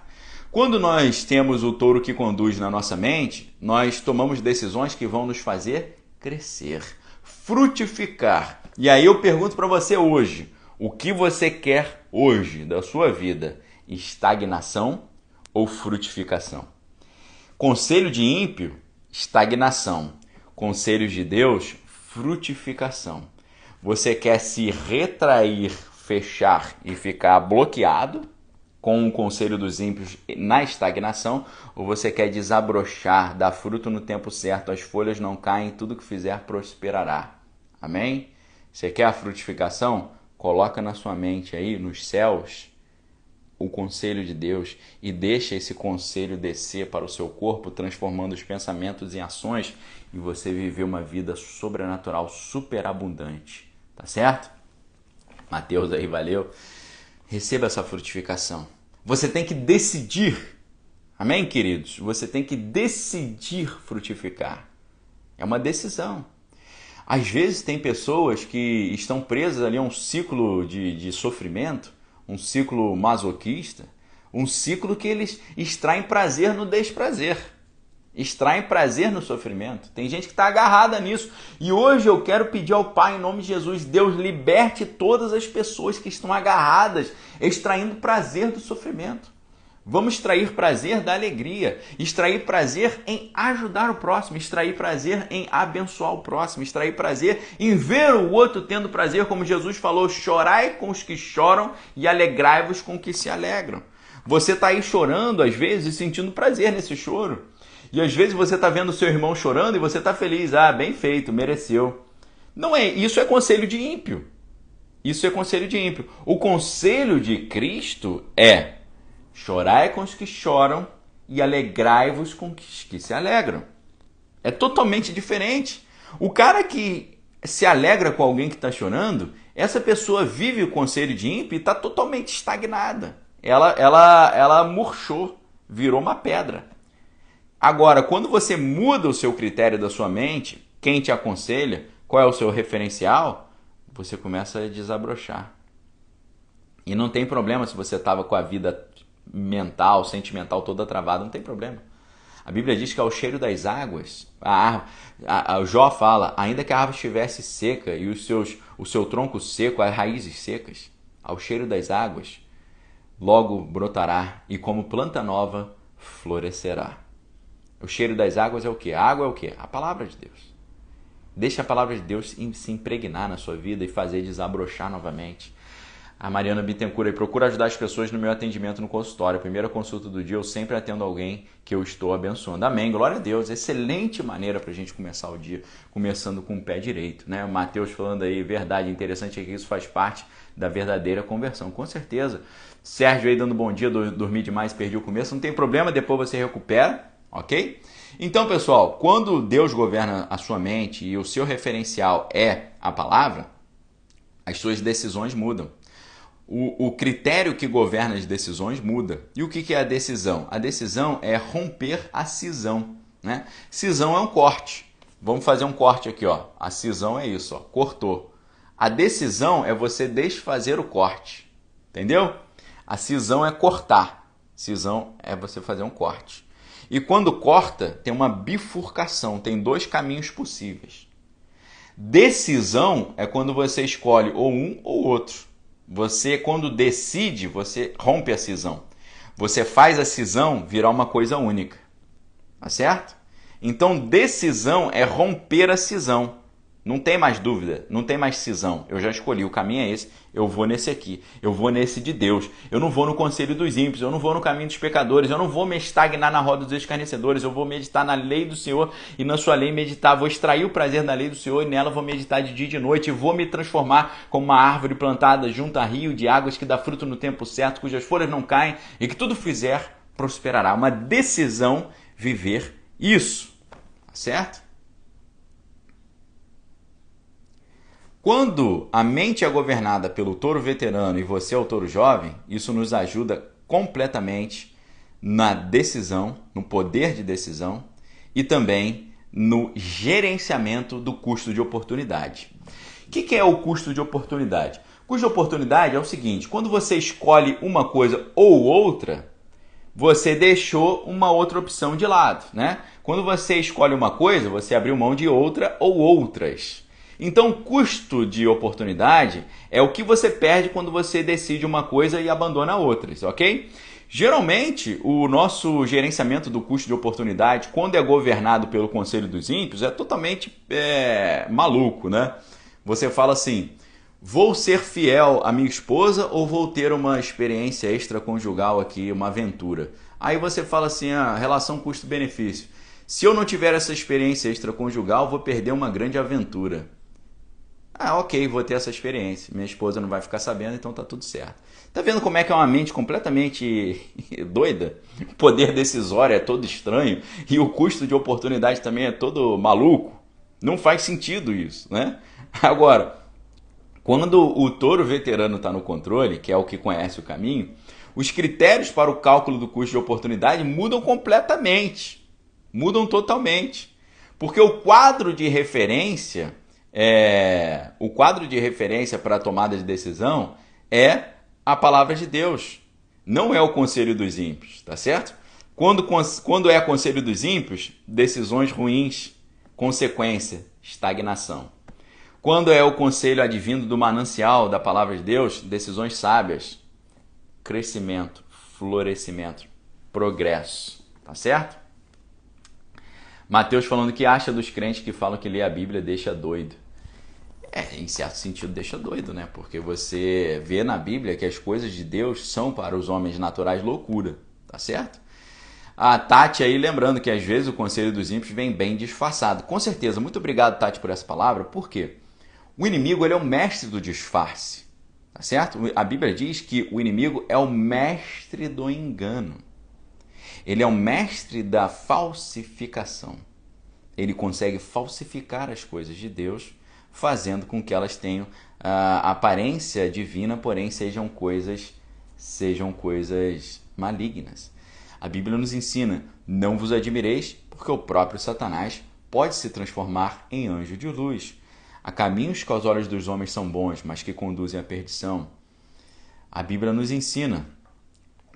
Quando nós temos o touro que conduz na nossa mente, nós tomamos decisões que vão nos fazer crescer, frutificar. E aí eu pergunto para você hoje, o que você quer hoje da sua vida? Estagnação ou frutificação? Conselho de ímpio, estagnação. Conselhos de Deus, frutificação. Você quer se retrair, fechar e ficar bloqueado com o conselho dos ímpios na estagnação, ou você quer desabrochar, dar fruto no tempo certo, as folhas não caem, tudo que fizer prosperará. Amém? Você quer a frutificação? Coloca na sua mente aí, nos céus, o conselho de Deus e deixa esse conselho descer para o seu corpo, transformando os pensamentos em ações e você viver uma vida sobrenatural, superabundante. Tá certo? Mateus aí, valeu. Receba essa frutificação. Você tem que decidir. Amém, queridos? Você tem que decidir frutificar. É uma decisão. Às vezes tem pessoas que estão presas ali a um ciclo de sofrimento, um ciclo masoquista, um ciclo que eles extraem prazer no desprazer. extraem prazer no sofrimento. Tem gente que está agarrada nisso. E hoje eu quero pedir ao Pai, em nome de Jesus, Deus liberte todas as pessoas que estão agarradas, extraindo prazer do sofrimento. Vamos extrair prazer da alegria, extrair prazer em ajudar o próximo, extrair prazer em abençoar o próximo, extrair prazer em ver o outro tendo prazer, como Jesus falou, chorai com os que choram e alegrai-vos com os que se alegram. Você está aí chorando às vezes e sentindo prazer nesse choro. E às vezes você está vendo o seu irmão chorando e você está feliz. Ah, bem feito, mereceu. Não é, isso é conselho de ímpio. Isso é conselho de ímpio. O conselho de Cristo é: chorai com os que choram e alegrai-vos com os que se alegram. É totalmente diferente. O cara que se alegra com alguém que está chorando, essa pessoa vive o conselho de ímpio e está totalmente estagnada. Ela murchou, virou uma pedra. Agora, quando você muda o seu critério da sua mente, quem te aconselha, qual é o seu referencial, você começa a desabrochar. E não tem problema se você estava com a vida mental, sentimental toda travada, não tem problema. A Bíblia diz que ao cheiro das águas, o Jó fala, ainda que a árvore estivesse seca e o seu tronco seco, as raízes secas, ao cheiro das águas, logo brotará e como planta nova florescerá. O cheiro das águas é o quê? A água é o quê? A palavra de Deus. Deixa a palavra de Deus se impregnar na sua vida e fazer desabrochar novamente. A Mariana Bittencourt aí, procura ajudar as pessoas no meu atendimento no consultório. A primeira consulta do dia eu sempre atendo alguém que eu estou abençoando. Amém, glória a Deus. Excelente maneira para a gente começar o dia, começando com o pé direito, né? O Mateus falando aí, verdade, interessante é que isso faz parte da verdadeira conversão, com certeza. Sérgio aí dando bom dia, dormi demais, perdi o começo. Não tem problema, depois você recupera. Ok? Então, pessoal, quando Deus governa a sua mente e o seu referencial é a palavra, as suas decisões mudam. O critério que governa as decisões muda. E o que é a decisão? A decisão é romper a cisão, né? Cisão é um corte. Vamos fazer um corte aqui, ó. A cisão é isso, ó. Cortou. A decisão é você desfazer o corte. Entendeu? A cisão é cortar. Cisão é você fazer um corte. E quando corta, tem uma bifurcação, tem dois caminhos possíveis. Decisão é quando você escolhe ou um ou outro. Você, quando decide, você rompe a cisão. Você faz a cisão virar uma coisa única. Tá certo? Então, decisão é romper a cisão. Não tem mais dúvida, não tem mais cisão. Eu já escolhi, o caminho é esse, eu vou nesse aqui, eu vou nesse de Deus. Eu não vou no conselho dos ímpios, eu não vou no caminho dos pecadores, eu não vou me estagnar na roda dos escarnecedores, eu vou meditar na lei do Senhor e na sua lei meditar. Vou extrair o prazer da lei do Senhor e nela vou meditar de dia e de noite e vou me transformar como uma árvore plantada junto a rio de águas que dá fruto no tempo certo, cujas folhas não caem e que tudo fizer prosperará. Uma decisão viver isso, certo? Quando a mente é governada pelo touro veterano e você é o touro jovem, isso nos ajuda completamente na decisão, no poder de decisão e também no gerenciamento do custo de oportunidade. O que é o custo de oportunidade? O custo de oportunidade é o seguinte, quando você escolhe uma coisa ou outra, você deixou uma outra opção de lado, né? Quando você escolhe uma coisa, você abriu mão de outra ou outras. Então, o custo de oportunidade é o que você perde quando você decide uma coisa e abandona outras, ok? Geralmente, o nosso gerenciamento do custo de oportunidade, quando é governado pelo Conselho dos Ímpios, é totalmente maluco, né? Você fala assim, vou ser fiel à minha esposa ou vou ter uma experiência extraconjugal aqui, uma aventura? Aí você fala assim, relação custo-benefício. Se eu não tiver essa experiência extraconjugal, vou perder uma grande aventura. Ok, vou ter essa experiência. Minha esposa não vai ficar sabendo, então tá tudo certo. Tá vendo como é que é uma mente completamente doida? O poder decisório é todo estranho e o custo de oportunidade também é todo maluco. Não faz sentido isso, né? Agora, quando o touro veterano está no controle, que é o que conhece o caminho, os critérios para o cálculo do custo de oportunidade mudam completamente. Mudam totalmente. Porque o quadro de referência... o quadro de referência para a tomada de decisão é a palavra de Deus, não é o conselho dos ímpios, tá certo? Quando é conselho dos ímpios, decisões ruins, consequência, estagnação. Quando é o conselho advindo do manancial da palavra de Deus, decisões sábias, crescimento, florescimento, progresso. Tá certo? Mateus falando que acha dos crentes que falam que ler a Bíblia deixa doido. Em certo sentido deixa doido, né? Porque você vê na Bíblia que as coisas de Deus são para os homens naturais loucura. Tá certo? A Tati aí lembrando que às vezes o conselho dos ímpios vem bem disfarçado. Com certeza. Muito obrigado, Tati, por essa palavra. Por quê? O inimigo ele é o mestre do disfarce. Tá certo? A Bíblia diz que o inimigo é o mestre do engano. Ele é o mestre da falsificação. Ele consegue falsificar as coisas de Deus, fazendo com que elas tenham aparência divina, porém sejam coisas malignas. A Bíblia nos ensina, não vos admireis, porque o próprio Satanás pode se transformar em anjo de luz. Há caminhos que aos olhos dos homens são bons, mas que conduzem à perdição. A Bíblia nos ensina,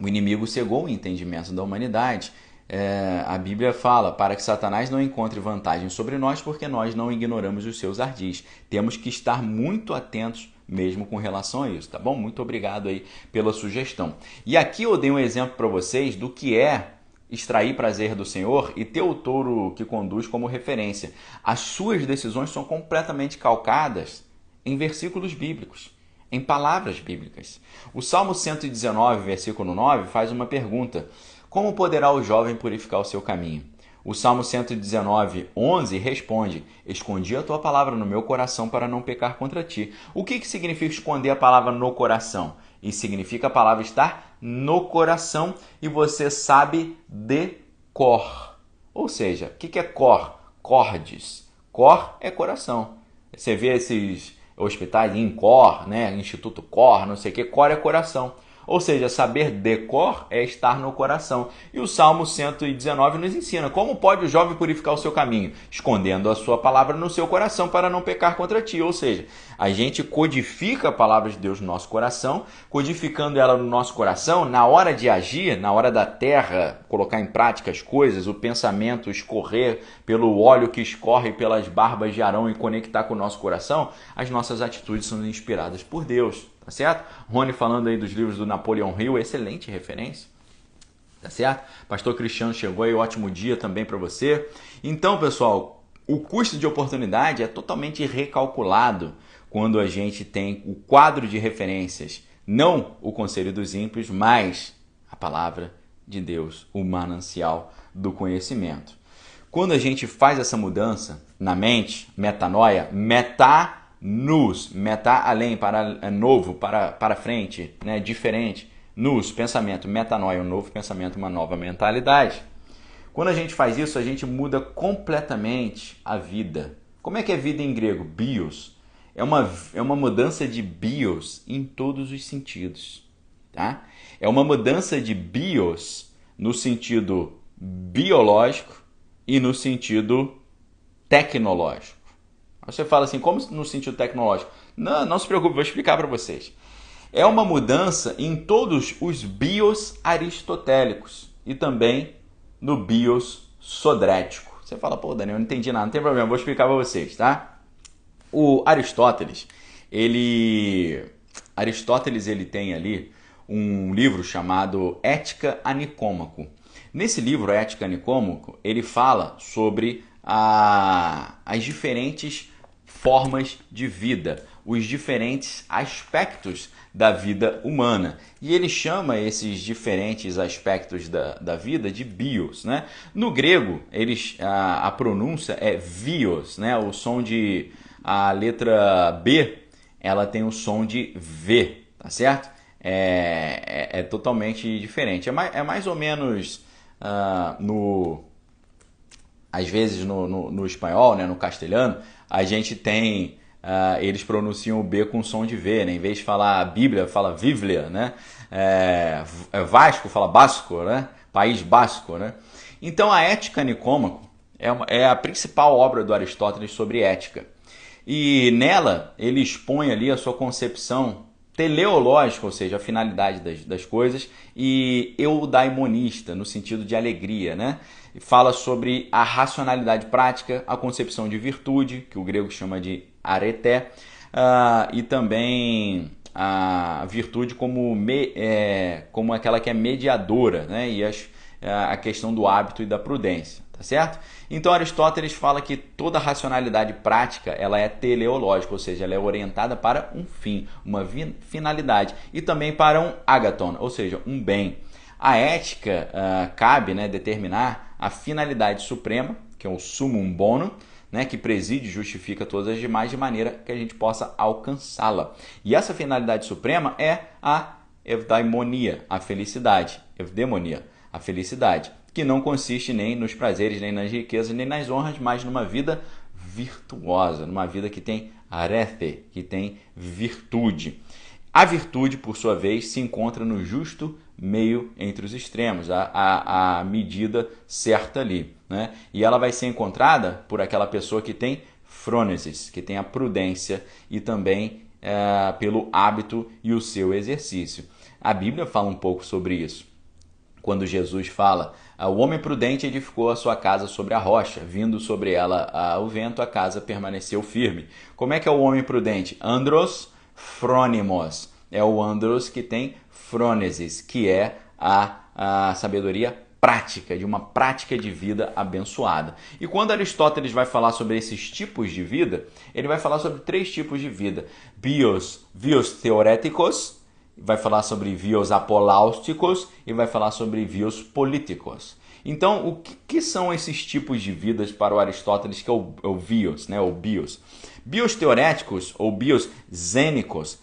o inimigo cegou o entendimento da humanidade. A Bíblia fala para que Satanás não encontre vantagem sobre nós, porque nós não ignoramos os seus ardis. Temos que estar muito atentos mesmo com relação a isso, tá bom? Muito obrigado aí pela sugestão. E aqui eu dei um exemplo para vocês do que é extrair prazer do Senhor e ter o touro que conduz como referência. As suas decisões são completamente calcadas em versículos bíblicos, em palavras bíblicas. O Salmo 119, versículo 9, faz uma pergunta: como poderá o jovem purificar o seu caminho? O Salmo 119, 11 responde: escondi a tua palavra no meu coração para não pecar contra ti. O que significa esconder a palavra no coração? Isso significa a palavra estar no coração e você sabe de cor. Ou seja, o que é cor? Cordes. Cor é coração. Você vê esses hospitais em cor, né? Instituto Cor, não sei o que, cor é coração. Ou seja, saber de cor é estar no coração. E o Salmo 119 nos ensina como pode o jovem purificar o seu caminho, escondendo a sua palavra no seu coração para não pecar contra ti. Ou seja, a gente codifica a palavra de Deus no nosso coração, codificando ela no nosso coração, na hora de agir, na hora da terra, colocar em prática as coisas, o pensamento escorrer pelo óleo que escorre pelas barbas de Arão e conectar com o nosso coração, as nossas atitudes são inspiradas por Deus. Tá certo? Rony falando aí dos livros do Napoleon Hill, excelente referência. Tá certo? Pastor Cristiano chegou aí, ótimo dia também para você. Então, pessoal, o custo de oportunidade é totalmente recalculado quando a gente tem o quadro de referências, não o conselho dos ímpios, mas a palavra de Deus, o manancial do conhecimento. Quando a gente faz essa mudança na mente, metanoia, meta além, para novo, para frente, né? Diferente, nous, pensamento, metanoia, um novo pensamento, uma nova mentalidade. Quando a gente faz isso, a gente muda completamente a vida. Como é que é vida em grego? Bios. É uma mudança de bios em todos os sentidos. Tá? É uma mudança de bios no sentido biológico e no sentido tecnológico. Você fala assim, como no sentido tecnológico? Não se preocupe, vou explicar para vocês. É uma mudança em todos os bios aristotélicos e também no bios sodrético. Você fala, pô, Daniel, eu não entendi nada, não tem problema, vou explicar para vocês, tá? O Aristóteles, ele tem ali um livro chamado Ética a Nicômaco. Nesse livro, Ética a Nicômaco, ele fala sobre as diferentes formas de vida, os diferentes aspectos da vida humana. E ele chama esses diferentes aspectos da vida de bios, né? No grego, a pronúncia é bios, né? O som de a letra B, ela tem o som de V, tá certo? É totalmente diferente. É mais ou menos às vezes no espanhol, né, no castelhano, a gente tem, eles pronunciam o B com som de V, né? Em vez de falar Bíblia, fala Bíblia, né? Vasco, fala Basco, né? País Basco, né? Então a Ética Nicômaco é a principal obra do Aristóteles sobre ética. E nela ele expõe ali a sua concepção teleológico, ou seja, a finalidade das coisas, e eudaimonista, no sentido de alegria, né? Fala sobre a racionalidade prática, a concepção de virtude, que o grego chama de areté, e também a virtude como aquela que é mediadora, né? E a questão do hábito e da prudência, tá certo? Então Aristóteles fala que toda racionalidade prática ela é teleológica, ou seja, ela é orientada para um fim, uma finalidade, e também para um agathon, ou seja, um bem. A ética cabe, né, determinar a finalidade suprema, que é o summum bonum, né, que preside e justifica todas as demais de maneira que a gente possa alcançá-la. E essa finalidade suprema é a eudaimonia, a felicidade, eudemonia, a felicidade, que não consiste nem nos prazeres, nem nas riquezas, nem nas honras, mas numa vida virtuosa, numa vida que tem arete, que tem virtude. A virtude, por sua vez, se encontra no justo meio entre os extremos, a medida certa ali, né? E ela vai ser encontrada por aquela pessoa que tem frônesis, que tem a prudência e também pelo hábito e o seu exercício. A Bíblia fala um pouco sobre isso. Quando Jesus fala, o homem prudente edificou a sua casa sobre a rocha, vindo sobre ela o vento, a casa permaneceu firme. Como é que é o homem prudente? Andros frônimos. É o andros que tem frônesis, que é a sabedoria prática, de uma prática de vida abençoada. E quando Aristóteles vai falar sobre esses tipos de vida, ele vai falar sobre 3 tipos de vida. Bios theoreticos, vai falar sobre vios apoláusticos e vai falar sobre vios políticos. Então, o que são esses tipos de vidas para o Aristóteles, que é o bios, né? O bios. Bios teoréticos ou bios zênicos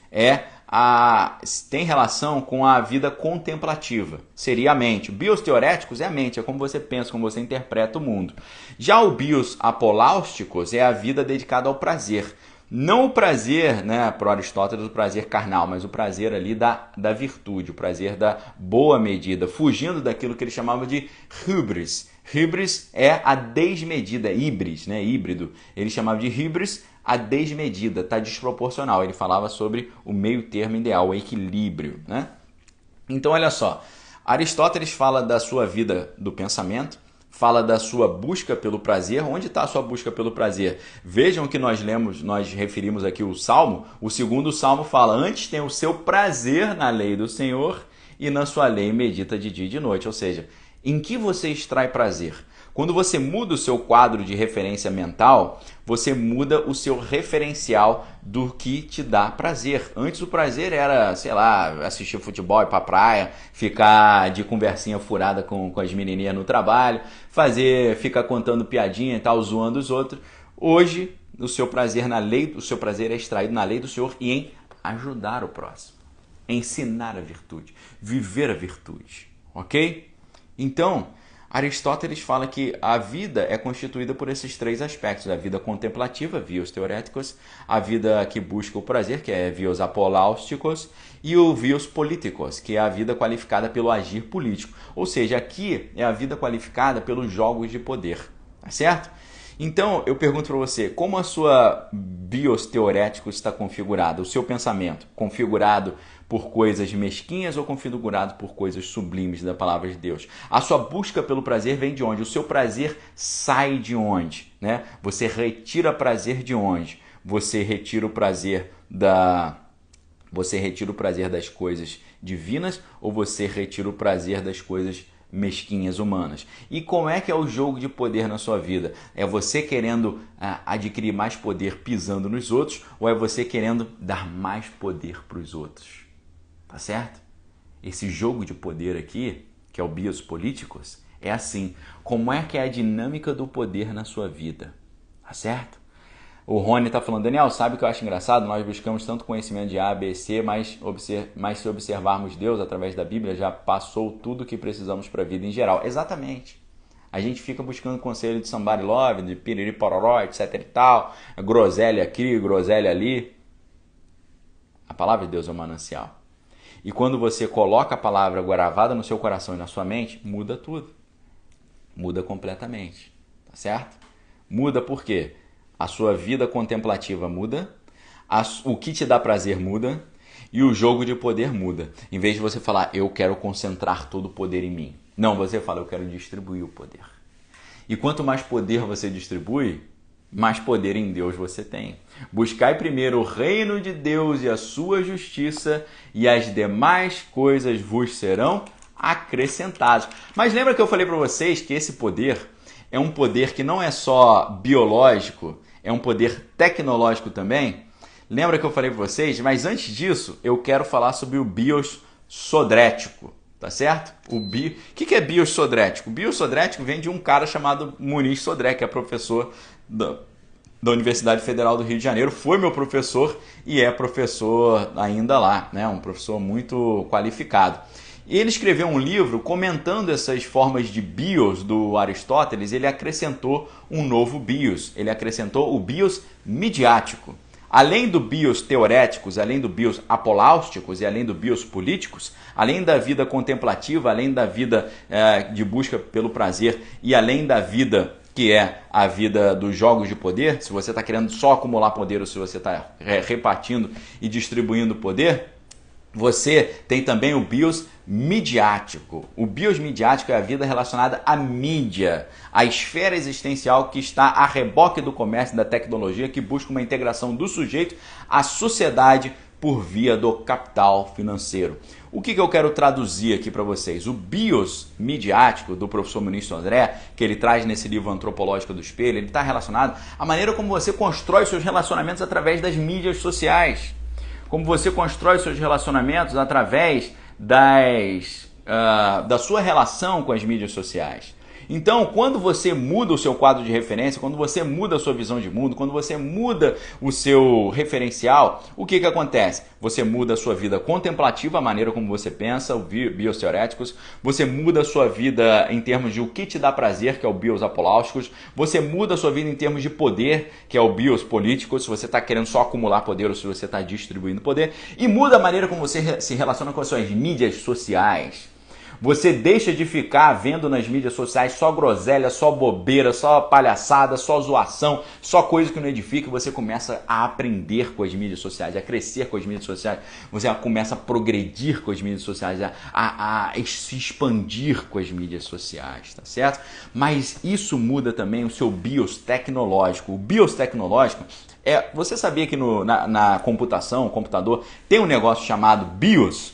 tem relação com a vida contemplativa, seria a mente. Bios teoréticos é a mente, é como você pensa, como você interpreta o mundo. Já o bios apoláusticos é a vida dedicada ao prazer. Não o prazer, né, para o Aristóteles, o prazer carnal, mas o prazer ali da virtude, o prazer da boa medida, fugindo daquilo que ele chamava de hybris. Hybris é a desmedida, híbris, né, híbrido. Ele chamava de hybris a desmedida, está desproporcional. Ele falava sobre o meio termo ideal, o equilíbrio, né? Então, olha só, Aristóteles fala da sua vida do pensamento, fala da sua busca pelo prazer. Onde está a sua busca pelo prazer? Vejam que nós referimos aqui o Salmo. O segundo Salmo fala, antes tem o seu prazer na lei do Senhor e na sua lei medita de dia e de noite. Ou seja, em que você extrai prazer? Quando você muda o seu quadro de referência mental, você muda o seu referencial do que te dá prazer. Antes o prazer era, sei lá, assistir futebol, ir pra praia, ficar de conversinha furada com as menininhas no trabalho, ficar contando piadinha e tal, zoando os outros. Hoje, o seu prazer é extraído na lei do Senhor e em ajudar o próximo, ensinar a virtude, viver a virtude, ok? Então, Aristóteles fala que a vida é constituída por esses 3 aspectos. A vida contemplativa, vios teoréticos, a vida que busca o prazer, que é vios apoláusticos, e o vios políticos, que é a vida qualificada pelo agir político. Ou seja, aqui é a vida qualificada pelos jogos de poder, tá certo? Então, eu pergunto para você, como a sua bios teorético está configurada? O seu pensamento configurado por coisas mesquinhas ou configurado por coisas sublimes da palavra de Deus? A sua busca pelo prazer vem de onde? O seu prazer sai de onde? Né? Você retira prazer de onde? Você retira o prazer das coisas divinas ou você retira o prazer das coisas mesquinhas humanas? E como é que é o jogo de poder na sua vida? É você querendo adquirir mais poder pisando nos outros ou é você querendo dar mais poder para os outros? Tá certo? Esse jogo de poder aqui, que é o bios políticos, é assim. Como é que é a dinâmica do poder na sua vida? Tá certo? O Rony está falando, Daniel, sabe o que eu acho engraçado? Nós buscamos tanto conhecimento de A, B, C, mas se observarmos Deus através da Bíblia, já passou tudo o que precisamos para a vida em geral. Exatamente. A gente fica buscando conselho de somebody love, de piriri pororó, etc e tal, groselha aqui, groselha ali. A palavra de Deus é um manancial. E quando você coloca a palavra gravada no seu coração e na sua mente, muda tudo. Muda completamente. Tá certo? Muda por quê? A sua vida contemplativa muda, o que te dá prazer muda e o jogo de poder muda. Em vez de você falar, eu quero concentrar todo o poder em mim. Não, você fala, eu quero distribuir o poder. E quanto mais poder você distribui, mais poder em Deus você tem. Buscai primeiro o reino de Deus e a sua justiça, e as demais coisas vos serão acrescentadas. Mas lembra que eu falei para vocês que esse poder é um poder que não é só biológico, é um poder tecnológico também? Lembra que eu falei para vocês? Mas antes disso, eu quero falar sobre o bios sodrético. Tá certo? O que é bios sodrético? O bios sodrético vem de um cara chamado Muniz Sodré, que é professor da Universidade Federal do Rio de Janeiro. Foi meu professor e é professor ainda lá, né? Um professor muito qualificado. E ele escreveu um livro comentando essas formas de bios do Aristóteles. Ele acrescentou um novo bios. Ele acrescentou o bios midiático. Além do bios teoréticos, além do bios apoláusticos e além do bios políticos, além da vida contemplativa, além da vida de busca pelo prazer e além da vida que é a vida dos jogos de poder, se você está querendo só acumular poder ou se você está repartindo e distribuindo poder, você tem também o bios midiático. O bios midiático é a vida relacionada à mídia, à esfera existencial que está a reboque do comércio e da tecnologia, que busca uma integração do sujeito à sociedade por via do capital financeiro. O que eu quero traduzir aqui para vocês? O bios midiático do professor Muniz Sodré, que ele traz nesse livro Antropológica do Espelho, ele está relacionado à maneira como você constrói seus relacionamentos através das mídias sociais. Como você constrói seus relacionamentos através da sua relação com as mídias sociais. Então, quando você muda o seu quadro de referência, quando você muda a sua visão de mundo, quando você muda o seu referencial, o que acontece? Você muda a sua vida contemplativa, a maneira como você pensa, o bios teoréticos, você muda a sua vida em termos de o que te dá prazer, que é o bios apoláusticos, você muda a sua vida em termos de poder, que é o bios político, se você está querendo só acumular poder ou se você está distribuindo poder, e muda a maneira como você se relaciona com as suas mídias sociais. Você deixa de ficar vendo nas mídias sociais só groselha, só bobeira, só palhaçada, só zoação, só coisa que não edifica. Você começa a aprender com as mídias sociais, a crescer com as mídias sociais. Você começa a progredir com as mídias sociais, a se expandir com as mídias sociais, tá certo? Mas isso muda também o seu bios tecnológico. O bios tecnológico você sabia que na computação, no computador, tem um negócio chamado BIOS?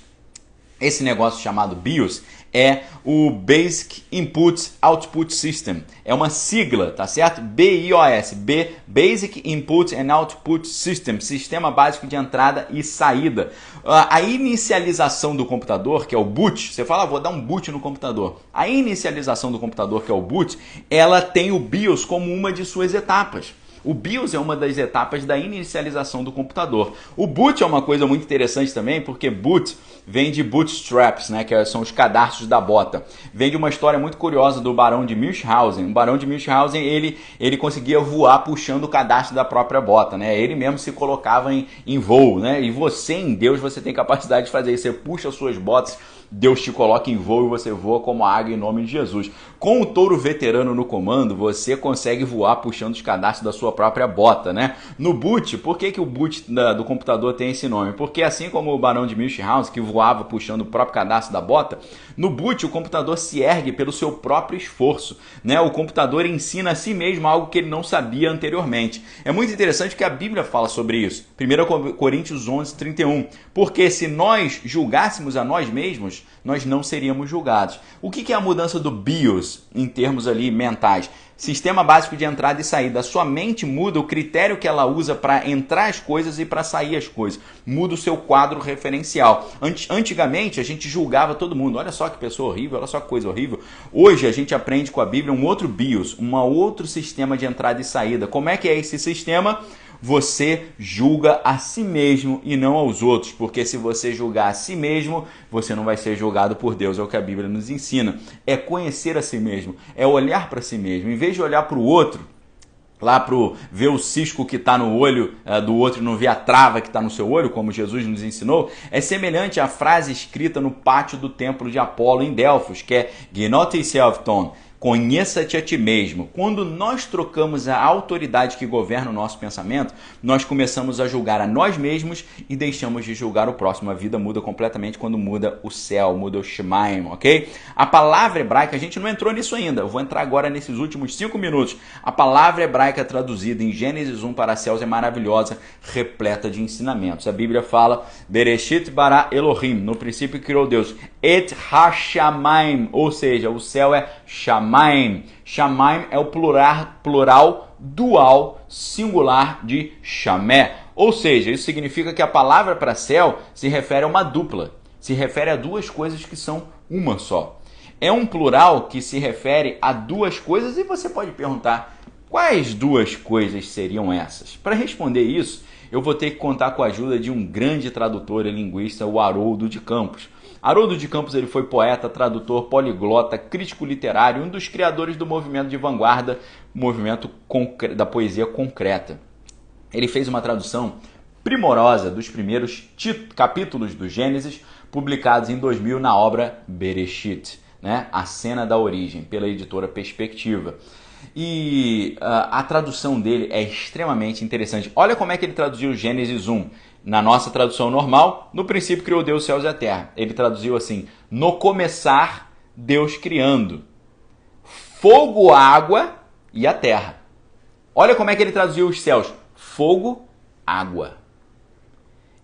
Esse negócio chamado BIOS é o Basic Input Output System. É uma sigla, tá certo? BIOS, Basic Input and Output System, Sistema Básico de Entrada e Saída. A inicialização do computador, que é o boot, você fala, vou dar um boot no computador. A inicialização do computador, que é o boot, ela tem o BIOS como uma de suas etapas. O BIOS é uma das etapas da inicialização do computador. O boot é uma coisa muito interessante também, porque boot vem de bootstraps, né, que são os cadarços da bota. Vem de uma história muito curiosa do Barão de Munchausen. O Barão de Munchausen, ele conseguia voar puxando o cadastro da própria bota, né? Ele mesmo se colocava em voo, né? E você, em Deus, você tem capacidade de fazer isso. Você puxa as suas botas, Deus te coloca em voo e você voa como águia em nome de Jesus. Com o touro veterano no comando, você consegue voar puxando os cadastros da sua própria bota, né? No boot, por que o boot do computador tem esse nome? Porque assim como o Barão de Munchausen, que voava puxando o próprio cadastro da bota, no boot o computador se ergue pelo seu próprio esforço, né? O computador ensina a si mesmo algo que ele não sabia anteriormente. É muito interessante que a Bíblia fala sobre isso. 1 Coríntios 11:31. Porque se nós julgássemos a nós mesmos, nós não seríamos julgados. O que é a mudança do BIOS em termos ali mentais? Sistema básico de entrada e saída. A sua mente muda o critério que ela usa para entrar as coisas e para sair as coisas. Muda o seu quadro referencial. Antigamente a gente julgava todo mundo. Olha só que pessoa horrível, olha só que coisa horrível. Hoje a gente aprende com a Bíblia um outro BIOS, um outro sistema de entrada e saída. Como é que é esse sistema? Você julga a si mesmo e não aos outros, porque se você julgar a si mesmo, você não vai ser julgado por Deus, é o que a Bíblia nos ensina. É conhecer a si mesmo, é olhar para si mesmo. Em vez de olhar para o outro, lá para ver o cisco que está no olho do outro e não ver a trava que está no seu olho, como Jesus nos ensinou, é semelhante à frase escrita no pátio do templo de Apolo em Delfos, que é Ginote Selfton, Conheça-te a ti mesmo. Quando nós trocamos a autoridade que governa o nosso pensamento, nós começamos a julgar a nós mesmos e deixamos de julgar o próximo. A vida muda completamente quando muda o céu, muda o Shemaim, ok? A palavra hebraica, a gente não entrou nisso ainda, eu vou entrar agora nesses últimos 5 minutos. A palavra hebraica traduzida em Gênesis 1 para céus é maravilhosa, repleta de ensinamentos. A Bíblia fala, Bereshit bara Elohim, no princípio criou Deus, et ha-shamaim, ou seja, o céu é Shamaim. Shamaim é o plural dual singular de Shamé. Ou seja, isso significa que a palavra para céu se refere a uma dupla, se refere a duas coisas que são uma só. É um plural que se refere a duas coisas e você pode perguntar, quais duas coisas seriam essas? Para responder isso, eu vou ter que contar com a ajuda de um grande tradutor e linguista, o Haroldo de Campos. Haroldo de Campos ele foi poeta, tradutor, poliglota, crítico literário, um dos criadores do movimento de vanguarda, movimento da poesia concreta. Ele fez uma tradução primorosa dos primeiros capítulos do Gênesis, publicados em 2000 na obra Bereshit, né? A Cena da Origem, pela editora Perspectiva. E a tradução dele é extremamente interessante. Olha como é que ele traduziu Gênesis 1. Na nossa tradução normal, no princípio criou Deus os céus e a terra. Ele traduziu assim, no começar, Deus criando fogo, água e a terra. Olha como é que ele traduziu os céus, fogo, água.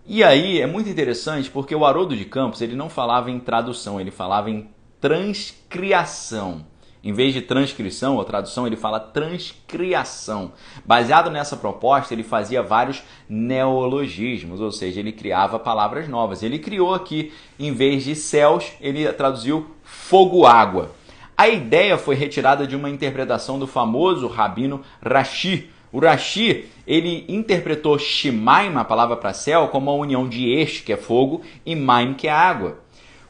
E aí é muito interessante porque o Haroldo de Campos ele não falava em tradução, ele falava em transcriação. Em vez de transcrição ou tradução, ele fala transcriação. Baseado nessa proposta, ele fazia vários neologismos, ou seja, ele criava palavras novas. Ele criou aqui, em vez de céus, ele traduziu fogo-água. A ideia foi retirada de uma interpretação do famoso rabino Rashi. O Rashi, ele interpretou Shemaim, a palavra para céu, como a união de Esh, que é fogo, e Maim, que é água.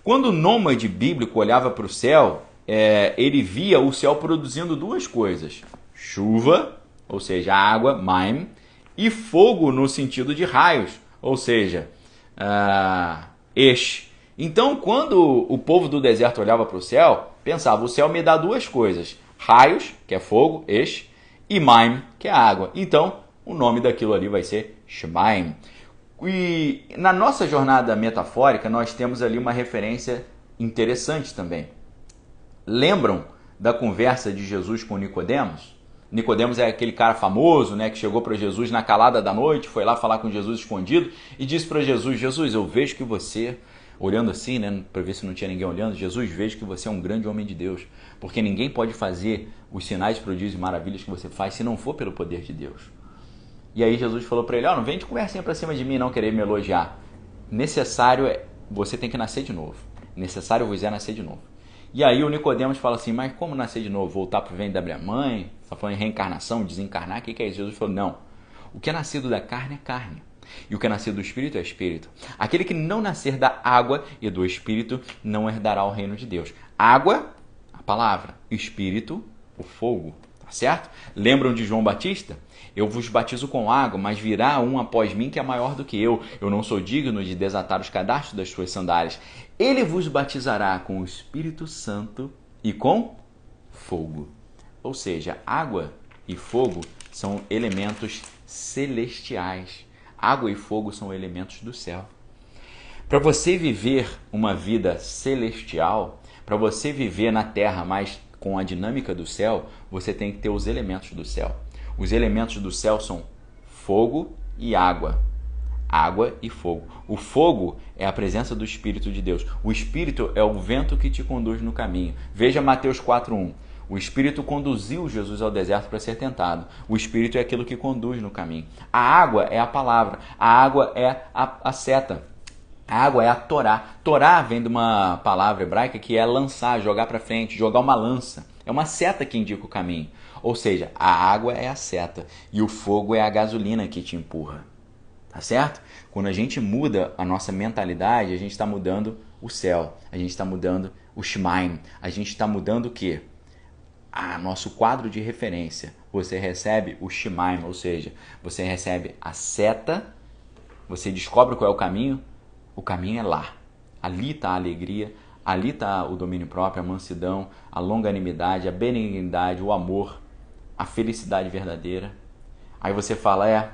Quando o nômade bíblico olhava para o céu, ele via o céu produzindo duas coisas, chuva, ou seja, água, maim, e fogo no sentido de raios, ou seja, esh. Então, quando o povo do deserto olhava para o céu, pensava, o céu me dá duas coisas, raios, que é fogo, esh, e maim, que é água. Então, o nome daquilo ali vai ser Shemaim. E na nossa jornada metafórica, nós temos ali uma referência interessante também. Lembram da conversa de Jesus com Nicodemos? Nicodemos é aquele cara famoso, né, que chegou para Jesus na calada da noite, foi lá falar com Jesus escondido e disse para Jesus, Jesus, eu vejo que você, olhando assim, né, para ver se não tinha ninguém olhando, Jesus, vejo que você é um grande homem de Deus, porque ninguém pode fazer os sinais, prodígios e maravilhas que você faz se não for pelo poder de Deus. E aí Jesus falou para ele, não vem de conversinha para cima de mim, não querer me elogiar. Você tem que nascer de novo. Necessário vos é nascer de novo. E aí o Nicodemos fala assim, mas como nascer de novo? Voltar para o ventre da minha mãe? Só falando em reencarnação, desencarnar? O que é isso? Jesus falou, não. O que é nascido da carne é carne. E o que é nascido do Espírito é Espírito. Aquele que não nascer da água e do Espírito não herdará o reino de Deus. Água, a palavra. Espírito, o fogo. Tá certo? Lembram de João Batista? Eu vos batizo com água, mas virá um após mim que é maior do que eu. Eu não sou digno de desatar os cadastros das suas sandálias. Ele vos batizará com o Espírito Santo e com fogo. Ou seja, água e fogo são elementos celestiais. Água e fogo são elementos do céu. Para você viver uma vida celestial, para você viver na terra, mas com a dinâmica do céu, você tem que ter os elementos do céu. Os elementos do céu são fogo e água. Água e fogo. O fogo é a presença do Espírito de Deus. O Espírito é o vento que te conduz no caminho. Veja Mateus 4:1. O Espírito conduziu Jesus ao deserto para ser tentado. O Espírito é aquilo que conduz no caminho. A água é a palavra. A água é a seta. A água é a Torá. Torá vem de uma palavra hebraica que é lançar, jogar para frente, jogar uma lança. É uma seta que indica o caminho. Ou seja, a água é a seta e o fogo é a gasolina que te empurra. Tá certo? Quando a gente muda a nossa mentalidade, a gente está mudando o céu. A gente está mudando o Shemaim. A gente está mudando o quê? Nosso quadro de referência. Você recebe o Shemaim, ou seja, você recebe a seta, você descobre qual é o caminho é lá. Ali está a alegria, Ali está o domínio próprio, a mansidão, a longanimidade, a benignidade, o amor, a felicidade verdadeira. Aí você fala,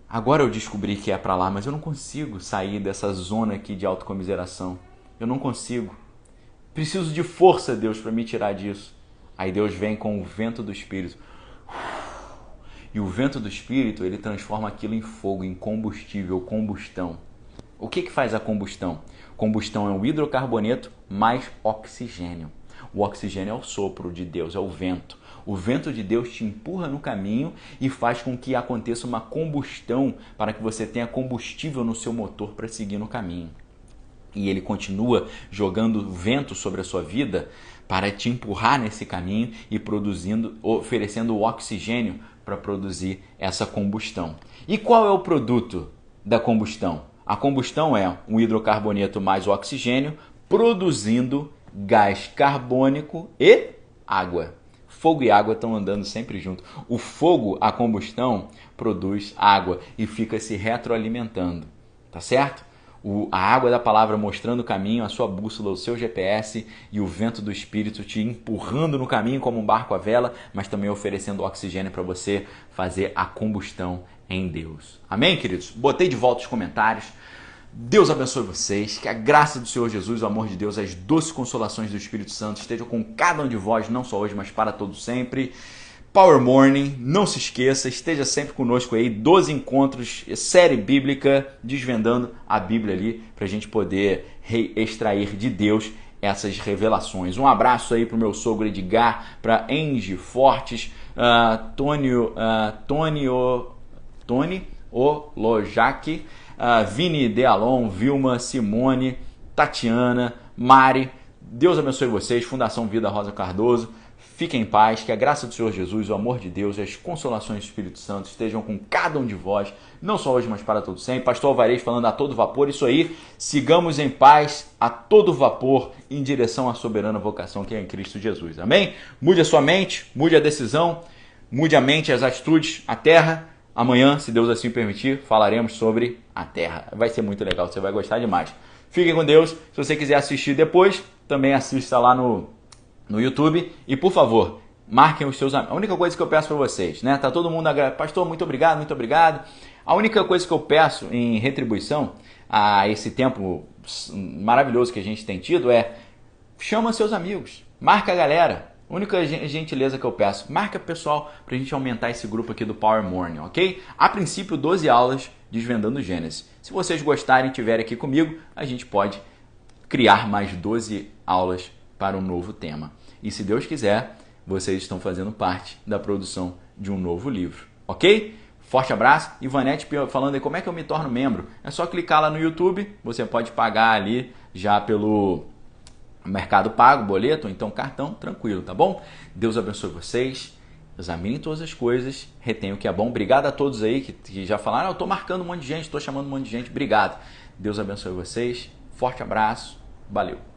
agora eu descobri que é para lá, mas eu não consigo sair dessa zona aqui de autocomiseração. Eu não consigo. Preciso de força, Deus, para me tirar disso. Aí Deus vem com o vento do Espírito. E o vento do Espírito, ele transforma aquilo em fogo, em combustível, combustão. O que faz a combustão? Combustão é o hidrocarboneto mais oxigênio. O oxigênio é o sopro de Deus, é o vento. O vento de Deus te empurra no caminho e faz com que aconteça uma combustão para que você tenha combustível no seu motor para seguir no caminho. E ele continua jogando vento sobre a sua vida para te empurrar nesse caminho e oferecendo o oxigênio para produzir essa combustão. E qual é o produto da combustão? A combustão é um hidrocarboneto mais oxigênio produzindo gás carbônico e água. Fogo e água estão andando sempre junto. O fogo, a combustão, produz água e fica se retroalimentando, tá certo? A água da palavra mostrando o caminho, a sua bússola, o seu GPS e o vento do Espírito te empurrando no caminho como um barco à vela, mas também oferecendo oxigênio para você fazer a combustão em Deus. Amém, queridos? Botei de volta os comentários. Deus abençoe vocês, que a graça do Senhor Jesus, o amor de Deus, as doces consolações do Espírito Santo estejam com cada um de vós, não só hoje, mas para todo sempre. Power Morning, não se esqueça, esteja sempre conosco aí, 12 encontros, série bíblica, desvendando a Bíblia ali, para a gente poder extrair de Deus essas revelações. Um abraço aí para o meu sogro Edgar, para Angie Fortes, Tony Olojaki, Vini Dealon, Vilma, Simone, Tatiana, Mari. Deus abençoe vocês, Fundação Vida Rosa Cardoso. Fiquem em paz, que a graça do Senhor Jesus, o amor de Deus e as consolações do Espírito Santo estejam com cada um de vós, não só hoje, mas para todo sempre. Pastor Alvarez falando a todo vapor, isso aí, sigamos em paz a todo vapor em direção à soberana vocação que é em Cristo Jesus. Amém? Mude a sua mente, mude a decisão, mude a mente, as atitudes, a terra. Amanhã, se Deus assim permitir, falaremos sobre a terra. Vai ser muito legal, você vai gostar demais. Fiquem com Deus. Se você quiser assistir depois, também assista lá no YouTube. E, por favor, marquem os seus amigos. A única coisa que eu peço para vocês, né? Tá todo mundo pastor, muito obrigado, muito obrigado. A única coisa que eu peço em retribuição a esse tempo maravilhoso que a gente tem tido chama seus amigos, marca a galera. A única gentileza que eu peço, marca pessoal para a gente aumentar esse grupo aqui do Power Morning, ok? A princípio, 12 aulas desvendando Gênesis. Se vocês gostarem e estiverem aqui comigo, a gente pode criar mais 12 aulas para um novo tema. E se Deus quiser, vocês estão fazendo parte da produção de um novo livro, ok? Forte abraço. Ivanete falando aí como é que eu me torno membro. É só clicar lá no YouTube, você pode pagar ali já pelo Mercado Pago, boleto, ou então cartão, tranquilo, tá bom? Deus abençoe vocês, examinem todas as coisas, retenham o que é bom. Obrigado a todos aí que já falaram, eu estou marcando um monte de gente, estou chamando um monte de gente, obrigado. Deus abençoe vocês, forte abraço, valeu.